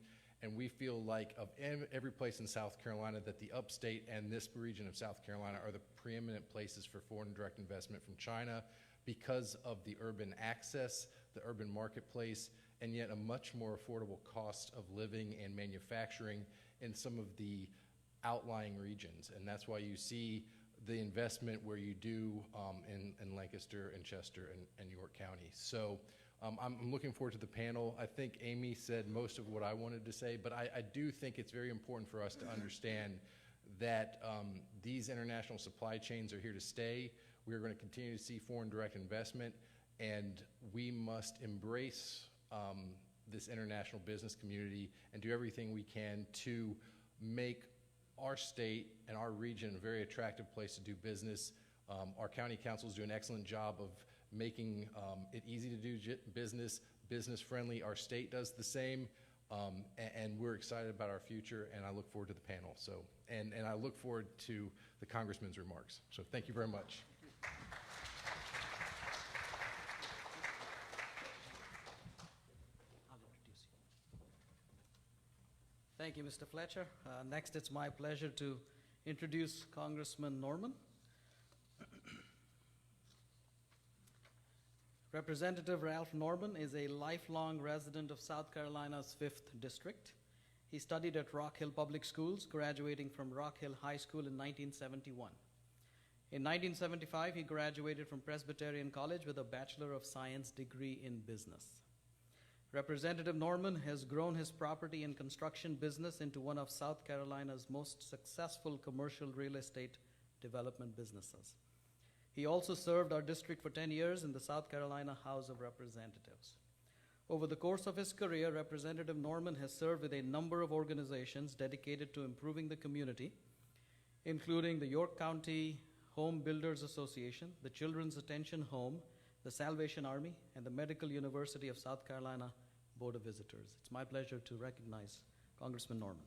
And we feel like of every place in South Carolina that the upstate and this region of South Carolina are the preeminent places for foreign direct investment from China because of the urban access, the urban marketplace, and yet a much more affordable cost of living and manufacturing in some of the outlying regions. And that's why you see the investment where you do in Lancaster and Chester and York County. So I'm looking forward to the panel. I think Amy said most of what I wanted to say, but I do think it's very important for us to understand that these international supply chains are here to stay. We're going to continue to see foreign direct investment, and we must embrace this international business community and do everything we can to make our state and our region a very attractive place to do business. Our county councils do an excellent job of making it easy to do business friendly. Our state does the same, and we're excited about our future, and I look forward to the panel. So, and I look forward to the Congressman's remarks. So thank you very much. Thank you, Mr. Fletcher. Next, it's my pleasure to introduce Congressman Norman. Representative Ralph Norman is a lifelong resident of South Carolina's 5th District. He studied at Rock Hill Public Schools, graduating from Rock Hill High School in 1971. In 1975, he graduated from Presbyterian College with a Bachelor of Science degree in business. Representative Norman has grown his property and construction business into one of South Carolina's most successful commercial real estate development businesses. He also served our district for 10 years in the South Carolina House of Representatives. Over the course of his career, Representative Norman has served with a number of organizations dedicated to improving the community, including the York County Home Builders Association, the Children's Attention Home, the Salvation Army, and the Medical University of South Carolina Board of Visitors. It's my pleasure to recognize Congressman Norman.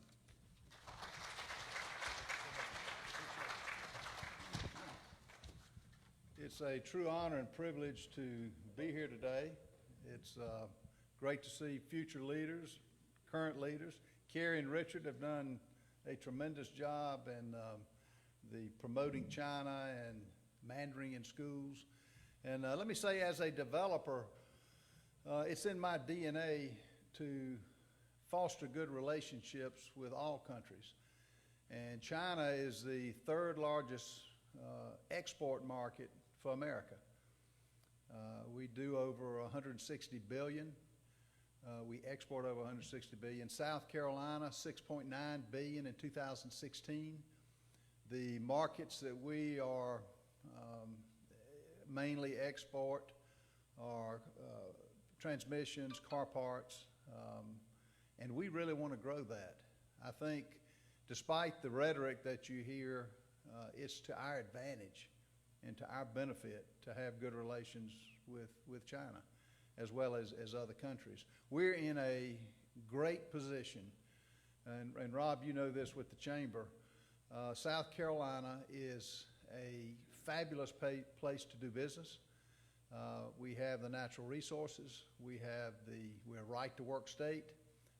It's a true honor and privilege to be here today. It's great to see future leaders, current leaders. Carrie and Richard have done a tremendous job in the promoting China and Mandarin in schools. And let me say, as a developer, it's in my DNA to foster good relationships with all countries. And China is the 3rd largest export market for America. We do over 160 billion. We export over 160 billion. South Carolina, 6.9 billion in 2016. The markets that we are mainly export are transmissions, car parts, and we really want to grow that. I think despite the rhetoric that you hear, it's to our advantage and to our benefit to have good relations with China as well as other countries. We're in a great position, and Rob, you know this with the Chamber. South Carolina is a fabulous place to do business. We have the natural resources. We're a right-to-work state.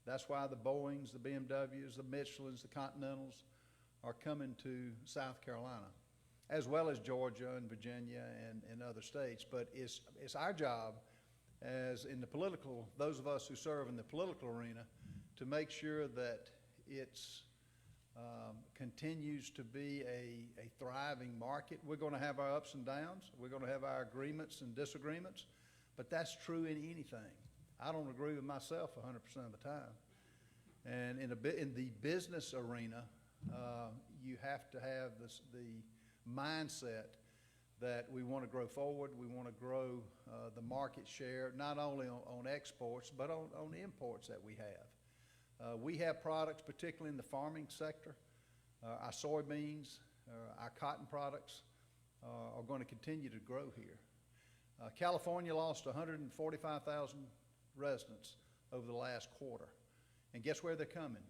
That's why the Boeings, the BMWs, the Michelins, the Continentals are coming to South Carolina, as well as Georgia and Virginia and other states. But it's our job, as in the political, those of us who serve in the political arena, to make sure that it's continues to be a thriving market. We're going to have our ups and downs. We're going to have our agreements and disagreements, but that's true in anything. I don't agree with myself 100% of the time. And in the business arena, you have to have the mindset that we want to grow forward. We want to grow the market share, not only on exports, but on imports that we have. We have products, particularly in the farming sector. Our soybeans, our cotton products are going to continue to grow here. California lost 145,000 residents over the last quarter. And guess where they're coming?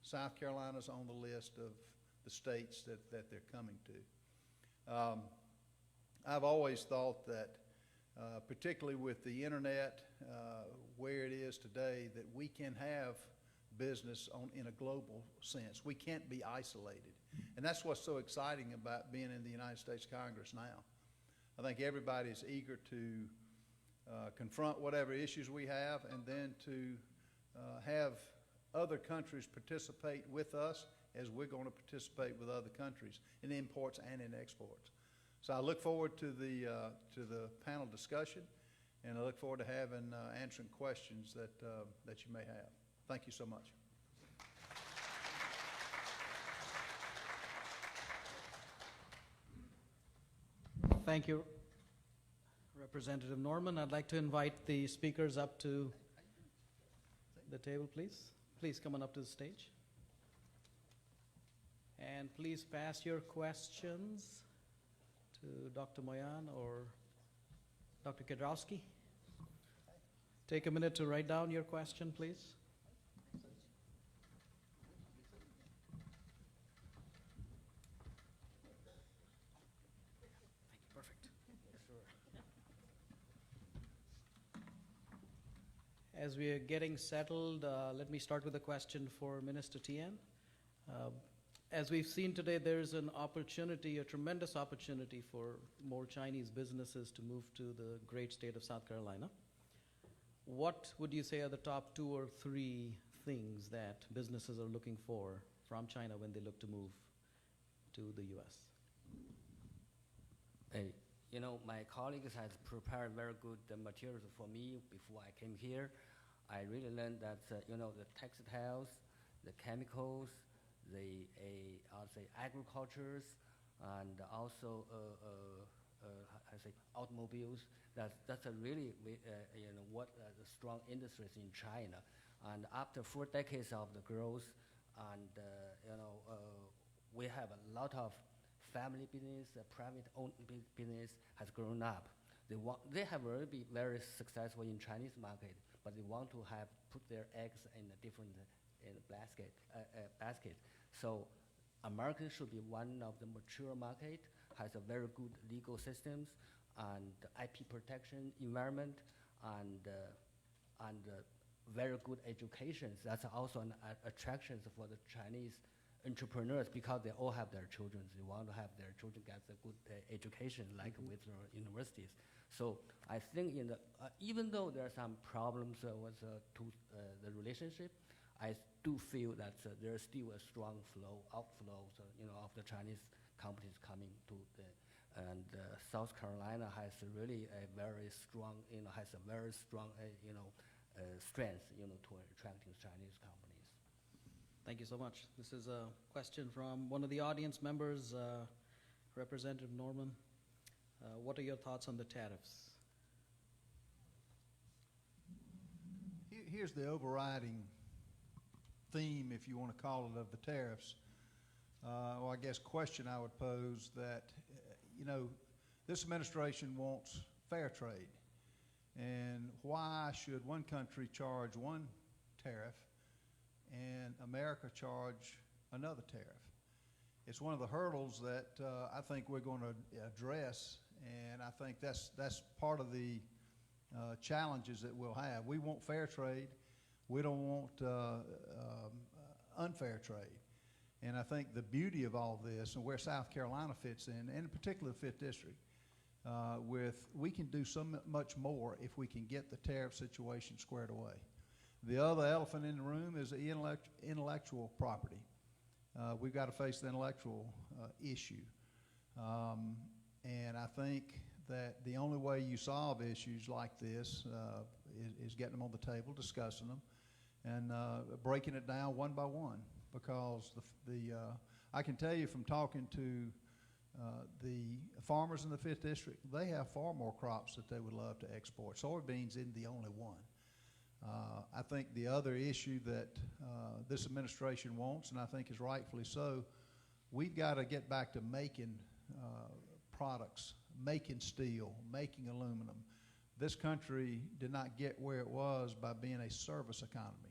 South Carolina's on the list of the states that they're coming to. I've always thought that, particularly with the internet, where it is today, that we can have business in a global sense. We can't be isolated. And that's what's so exciting about being in the United States Congress now. I think everybody's eager to confront whatever issues we have, and then to have other countries participate with us as we're going to participate with other countries in imports and in exports. So I look forward to the panel discussion, and I look forward to answering questions that you may have. Thank you so much. Thank you, Representative Norman. I'd like to invite the speakers up to the table, please. Please come on up to the stage. And please pass your questions to Dr. Moyan or Dr. Kedrowski. Take a minute to write down your question, please. Perfect. As we are getting settled, let me start with a question for Minister Tian. As we've seen today, there's an opportunity, a tremendous opportunity for more Chinese businesses to move to the great state of South Carolina. What would you say are the top 2 or 3 things that businesses are looking for from China when they look to move to the U.S.? Hey, you know, my colleagues has prepared very good materials for me before I came here. I really learned that, you know, the textiles, the chemicals, I'll say agricultures, and also I say automobiles. That's a really you know what the strong industries in China. And after 4 decades of the growth, and you know we have a lot of family business, private-owned business has grown up. They have already been very successful in Chinese market, but they want to put their eggs in a different basket. So America should be one of the mature market, has a very good legal systems and IP protection environment, and very good education. That's also an attraction for the Chinese entrepreneurs, because they all have their children. They want to have their children get a good education, like with universities. So I think even though there are some problems with the relationship, I do feel that there's still a strong outflow, you know, of the Chinese companies coming to and South Carolina has really a very strong, you know, strength, you know, to attracting Chinese companies. Thank you so much. This is a question from one of the audience members, Representative Norman. What are your thoughts on the tariffs? Here's the overriding theme, if you want to call it, of the tariffs. Well, I guess question I would pose that, you know, this administration wants fair trade. And why should one country charge one tariff and America charge another tariff? It's one of the hurdles that I think we're going to address, and I think that's part of the challenges that we'll have. We want fair trade. We don't want unfair trade. And I think the beauty of all this, and where South Carolina fits in particular the 5th District, we can do so much more if we can get the tariff situation squared away. The other elephant in the room is the intellectual property. We've got to face the intellectual issue. And I think that the only way you solve issues like this is getting them on the table, discussing them, and breaking it down one by one. Because I can tell you from talking to the farmers in the 5th District, they have far more crops that they would love to export. Soybeans isn't the only one. I think the other issue that this administration wants, and I think is rightfully so, we've got to get back to making products, making steel, making aluminum. This country did not get where it was by being a service economy.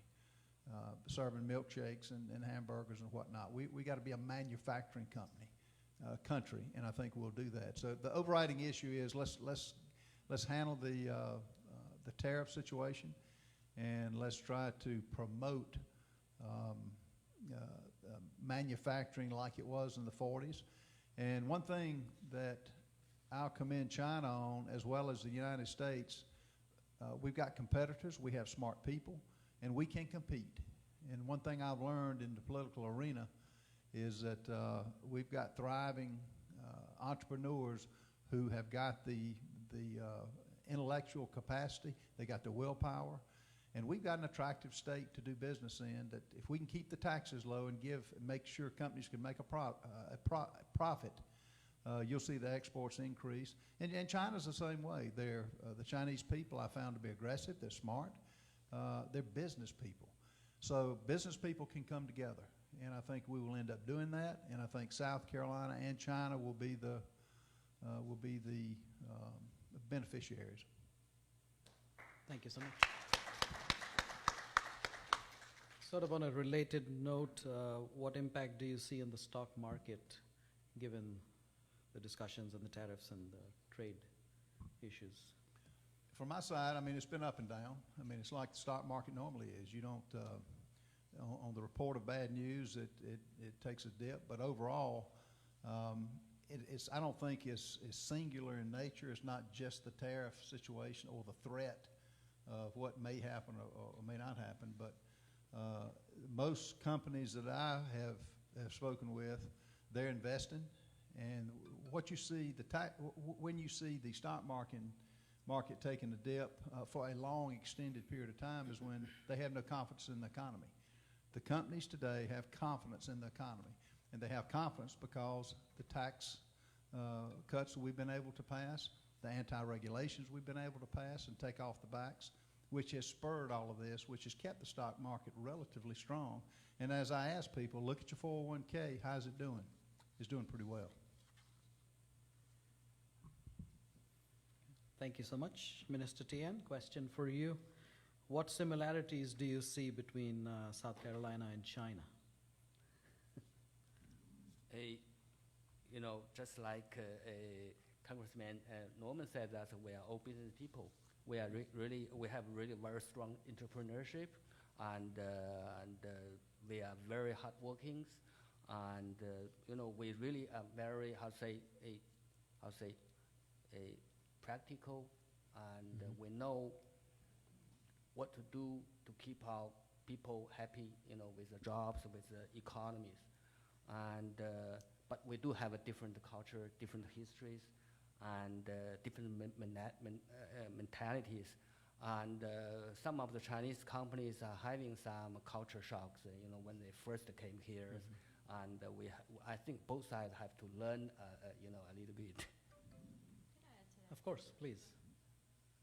Serving milkshakes and hamburgers and whatnot. We got to be a manufacturing country, and I think we'll do that. So the overriding issue is let's handle the tariff situation, and let's try to promote um, manufacturing like it was in the 40s. And one thing that I'll commend China on, as well as the United States, we've got competitors, we have smart people, and we can compete. And one thing I've learned in the political arena is that we've got thriving entrepreneurs who have got the intellectual capacity, they got the willpower, and we've got an attractive state to do business in. That if we can keep the taxes low and make sure companies can make a profit, you'll see the exports increase. And China's the same way. The Chinese people I found to be aggressive. They're smart. They're business people. So business people can come together, and I think we will end up doing that. And I think South Carolina and China will be the beneficiaries. Thank you so much. Sort of on a related note, what impact do you see in the stock market given the discussions and the tariffs and the trade issues? From my side, I mean, it's been up and down. I mean, it's like the stock market normally is. You don't, on the report of bad news, it takes a dip. But overall, I don't think it's singular in nature. It's not just the tariff situation or the threat of what may happen or may not happen. But most companies that I have spoken with, they're investing. And what you see, when you see the stock market taking a dip for a long, extended period of time is when they have no confidence in the economy. The companies today have confidence in the economy, and they have confidence because the tax cuts that we've been able to pass, the anti-regulations we've been able to pass and take off the backs, which has spurred all of this, which has kept the stock market relatively strong. And as I ask people, look at your 401k, how's it doing? It's doing pretty well. Thank you so much. Minister Tian, question for you. What similarities do you see between South Carolina and China? Just like Congressman Norman said, that we are all business people. We have really very strong entrepreneurship, and we are very hardworking, and we really are very practical, and we know what to do to keep our people happy, with the jobs, with the economies, and but we do have a different culture, different histories, and different mentalities. And some of the Chinese companies are having some culture shocks, when they first came here. And I think both sides have to learn, a little bit. Can I add to that? Of course, please.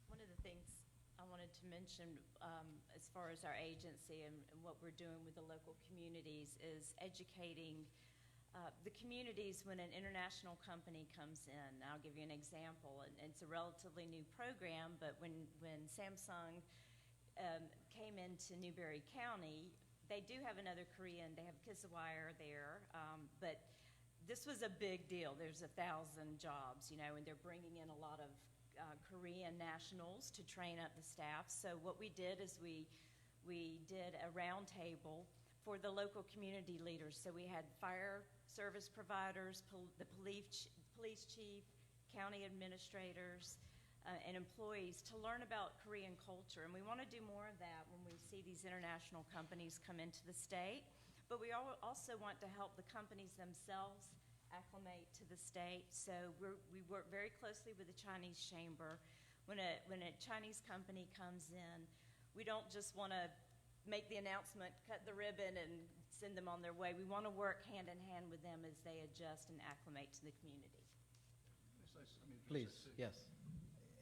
One of the things I wanted to mention as far as our agency and what we're doing with the local communities is educating the communities when an international company comes in. I'll give you an example, and it's a relatively new program, but when Samsung came into Newberry County, they do have another Korean, they have Kisawire there, but this was a big deal. There's 1,000 jobs, and they're bringing in a lot of Korean nationals to train up the staff. So what we did is we did a roundtable for the local community leaders. So we had fire service providers, the police chief, county administrators, and employees to learn about Korean culture. And we want to do more of that when we see these international companies come into the state. But we also want to help the companies themselves acclimate to the state. So we work very closely with the Chinese Chamber. When a Chinese company comes in, we don't just want to make the announcement, cut the ribbon, and send them on their way. We want to work hand in hand with them as they adjust and acclimate to the community. Please, yes.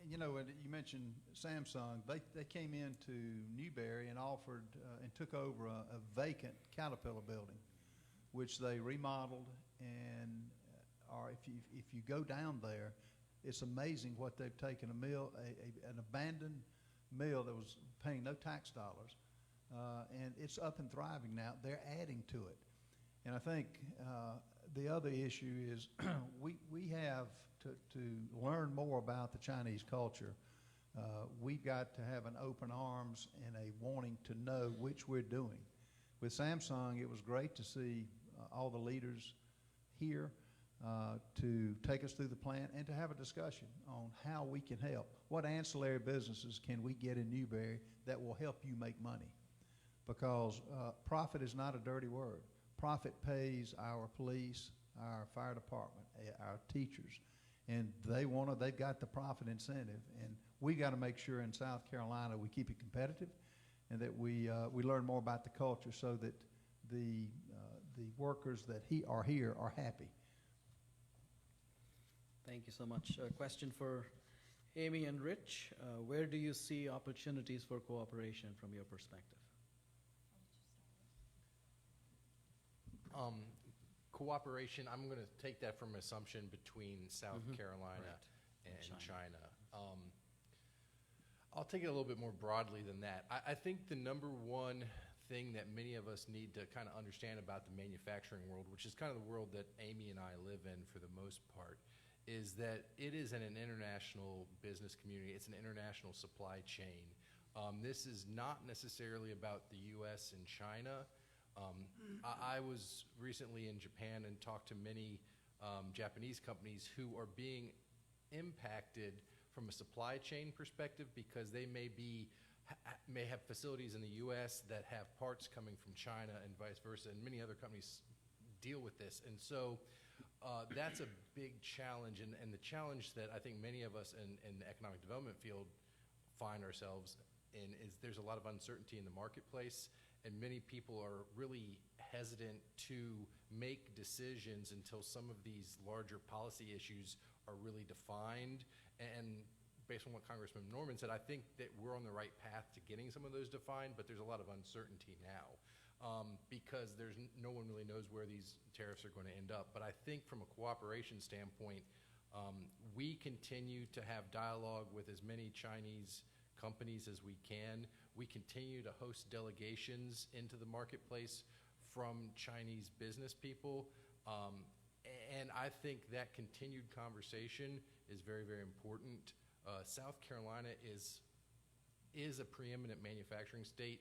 And you mentioned Samsung. They came into Newberry and offered and took over a vacant Caterpillar building, which they remodeled. And if you go down there, it's amazing what they've taken an abandoned mill that was paying no tax dollars. And it's up and thriving now. They're adding to it. And I think the other issue is we have to learn more about the Chinese culture. We've got to have an open arms and a wanting to know which we're doing. with Samsung, it was great to see all the leaders here to take us through the plan and to have a discussion on how we can help. What ancillary businesses can we get in Newberry that will help you make money? Because profit is not a dirty word. Profit pays our police, our fire department, our teachers, and they've got the profit incentive, and we got to make sure in South Carolina we keep it competitive, and that we learn more about the culture so that the workers that are here are happy. Thank you so much. A question for Amy and Rich. Where do you see opportunities for cooperation from your perspective? Cooperation, I'm going to take that from assumption between South Carolina Right. and China. I'll take it a little bit more broadly than that. I think the number one thing that many of us need to kind of understand about the manufacturing world, which is kind of the world that Amy and I live in for the most part, is that it is an international business community. It's an international supply chain. This is not necessarily about the U.S. and China. I was recently in Japan and talked to many Japanese companies who are being impacted from a supply chain perspective because they may have facilities in the U.S. that have parts coming from China and vice versa, and many other companies deal with this. And so that's a big challenge, and the challenge that I think many of us in the economic development field find ourselves in is there's a lot of uncertainty in the marketplace, and many people are really hesitant to make decisions until some of these larger policy issues are really defined. And based on what Congressman Norman said, I think that we're on the right path to getting some of those defined, but there's a lot of uncertainty now because no one really knows where these tariffs are going to end up. But I think from a cooperation standpoint, we continue to have dialogue with as many Chinese companies as we can. We continue to host delegations into the marketplace from Chinese business people. And I think that continued conversation is very, very important. South Carolina is a preeminent manufacturing state.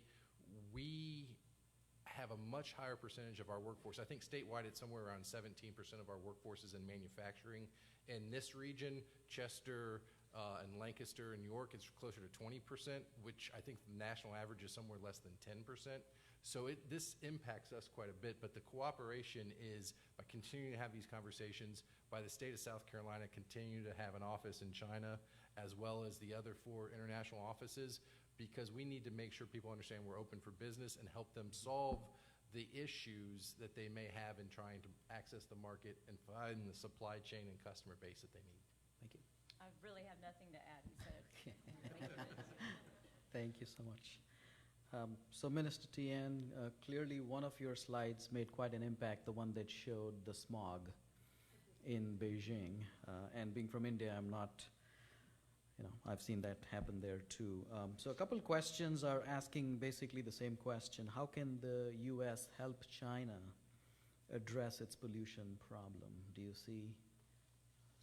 We have a much higher percentage of our workforce. I think statewide it's somewhere around 17% of our workforce is in manufacturing. In this region, Chester and Lancaster and York, it's closer to 20%, which I think the national average is somewhere less than 10%. So this impacts us quite a bit, but the cooperation is by continuing to have these conversations, by the state of South Carolina continuing to have an office in China, as well as the other 4 international offices, because we need to make sure people understand we're open for business and help them solve the issues that they may have in trying to access the market and find the supply chain and customer base that they need. Thank you. I really have nothing to add. He said. Thank you so much. So Minister Tian, clearly one of your slides made quite an impact, the one that showed the smog in Beijing. And being from India, I'm not, I've seen that happen there too. So a couple questions are asking basically the same question. How can the U.S. help China address its pollution problem? Do you see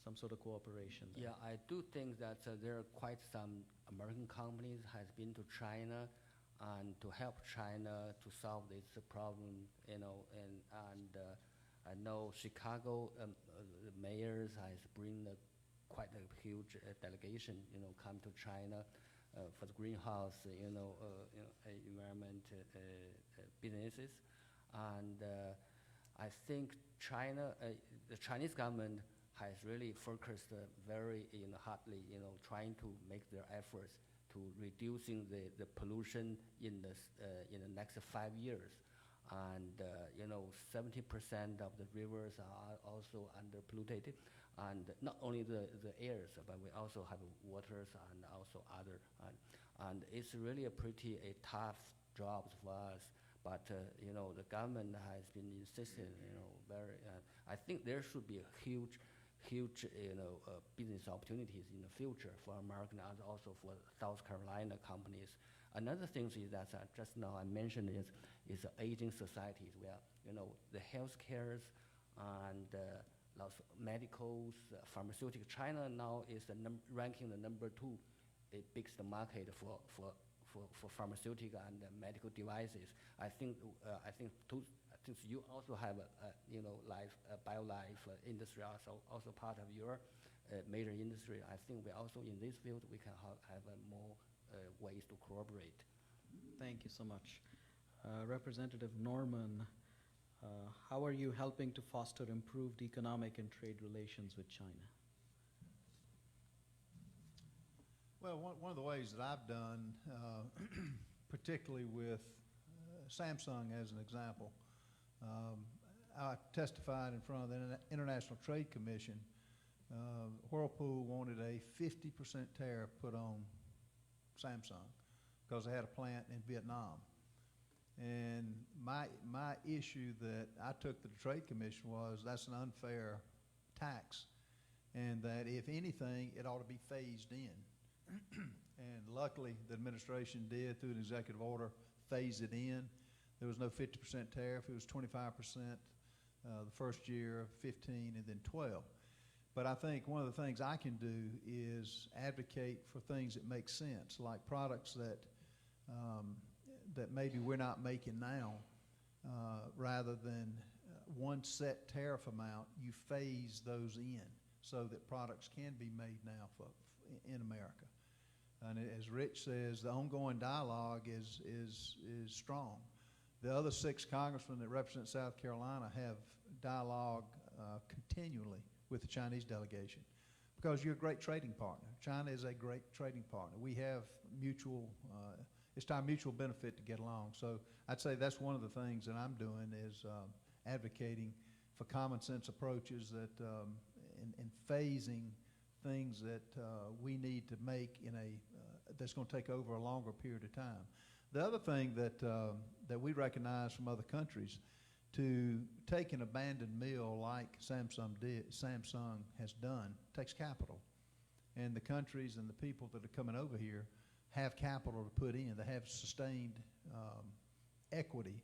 some sort of cooperation there? Yeah, I do think that there are quite some American companies has been to China and to help China to solve this problem, and I know Chicago the mayors has bring quite a huge delegation, come to China for the greenhouse, environment businesses, and I think China, the Chinese government has really focused very hardly, trying to make their efforts to reducing the pollution in the next 5 years. And 70% of the rivers are also underpolluted, and not only the airs, but we also have waters and also other. And it's really a tough job for us. But the government has been insisting, very. I think there should be a huge business opportunities in the future for American and also for South Carolina companies. Another thing is that just now I mentioned is aging societies where the healthcares and lots of medicals, pharmaceutical. China now is ranking the number 2, the biggest market for for pharmaceutical and medical devices. I think since you also have BioLife industry also part of your major industry, I think we also in this field we can have more ways to cooperate. Thank you so much. Representative Norman, how are you helping to foster improved economic and trade relations with China? Well, one of the ways that I've done, particularly with Samsung as an example, I testified in front of the International Trade Commission. Whirlpool wanted a 50% tariff put on Samsung because they had a plant in Vietnam. And my issue that I took to the Trade Commission was that's an unfair tax, and that if anything, it ought to be phased in. And luckily, the administration did, through an executive order, phase it in. There was no 50% tariff. It was 25% the first year, 15, and then 12. But I think one of the things I can do is advocate for things that make sense, like products that that maybe we're not making now. Rather than one set tariff amount, you phase those in so that products can be made now in America. And as Rich says, the ongoing dialogue is strong. The other 6 congressmen that represent South Carolina have dialogue continually with the Chinese delegation because you're a great trading partner. China is a great trading partner. We have mutual, it's to our mutual benefit to get along. So I'd say that's one of the things that I'm doing is advocating for common sense approaches that and phasing things that we need to make in that's going to take over a longer period of time. The other thing that we recognize from other countries, to take an abandoned mill like Samsung has done, takes capital. And the countries and the people that are coming over here have capital to put in. They have sustained equity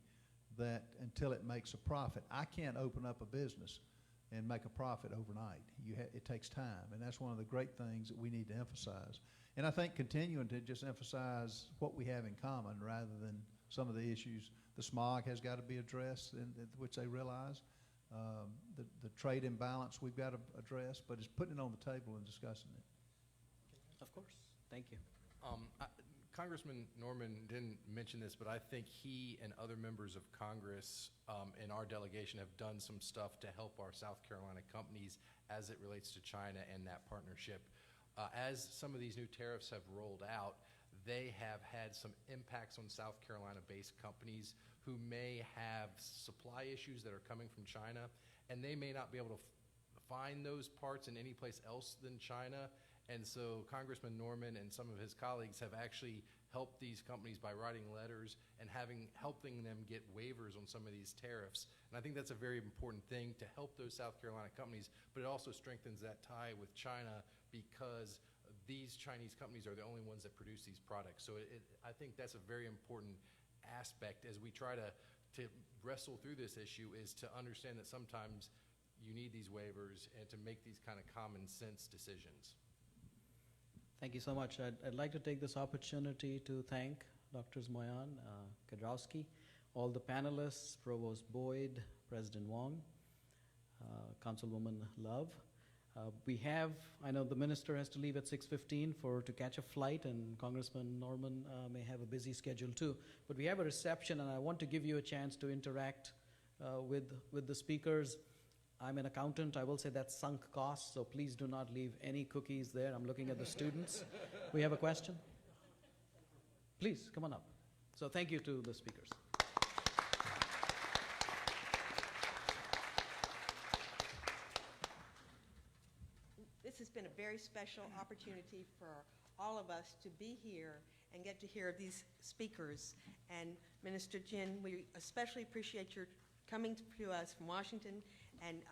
that until it makes a profit. I can't open up a business and make a profit overnight. It takes time, and that's one of the great things that we need to emphasize. And I think continuing to just emphasize what we have in common rather than some of the issues. The smog has got to be addressed, which they realize. The trade imbalance we've got to address, but it's putting it on the table and discussing it. Of course. Thank you. Congressman Norman didn't mention this, but I think he and other members of Congress in our delegation have done some stuff to help our South Carolina companies as it relates to China and that partnership. As some of these new tariffs have rolled out, they have had some impacts on South Carolina-based companies who may have supply issues that are coming from China, and they may not be able to find those parts in any place else than China. And so Congressman Norman and some of his colleagues have actually helped these companies by writing letters and helping them get waivers on some of these tariffs. And I think that's a very important thing to help those South Carolina companies, but it also strengthens that tie with China because these Chinese companies are the only ones that produce these products. So I think that's a very important aspect as we try to wrestle through this issue, is to understand that sometimes you need these waivers and to make these kind of common sense decisions. Thank you so much. I'd like to take this opportunity to thank Drs. Moyan, Kadrowski, all the panelists, Provost Boyd, President Wong, Councilwoman Love. I know the minister has to leave at 6:15 to catch a flight, and Congressman Norman may have a busy schedule too. But we have a reception, and I want to give you a chance to interact with the speakers. I'm an accountant. I will say that's sunk costs, so please do not leave any cookies there. I'm looking at the students. We have a question? Please, come on up. So thank you to the speakers. This has been a very special opportunity for all of us to be here and get to hear these speakers. And Minister Jin, we especially appreciate your coming to us from Washington and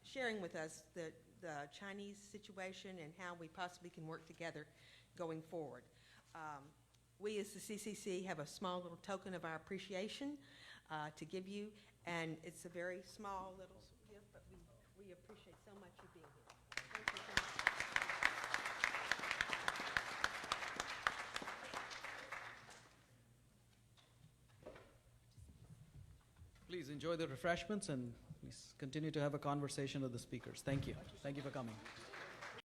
sharing with us the Chinese situation and how we possibly can work together going forward. We as the CCC have a small little token of our appreciation to give you, and it's a very small little gift, but we appreciate so much you being here. Thank you so much. Please enjoy the refreshments and please continue to have a conversation with the speakers. Thank you. Thank you for coming.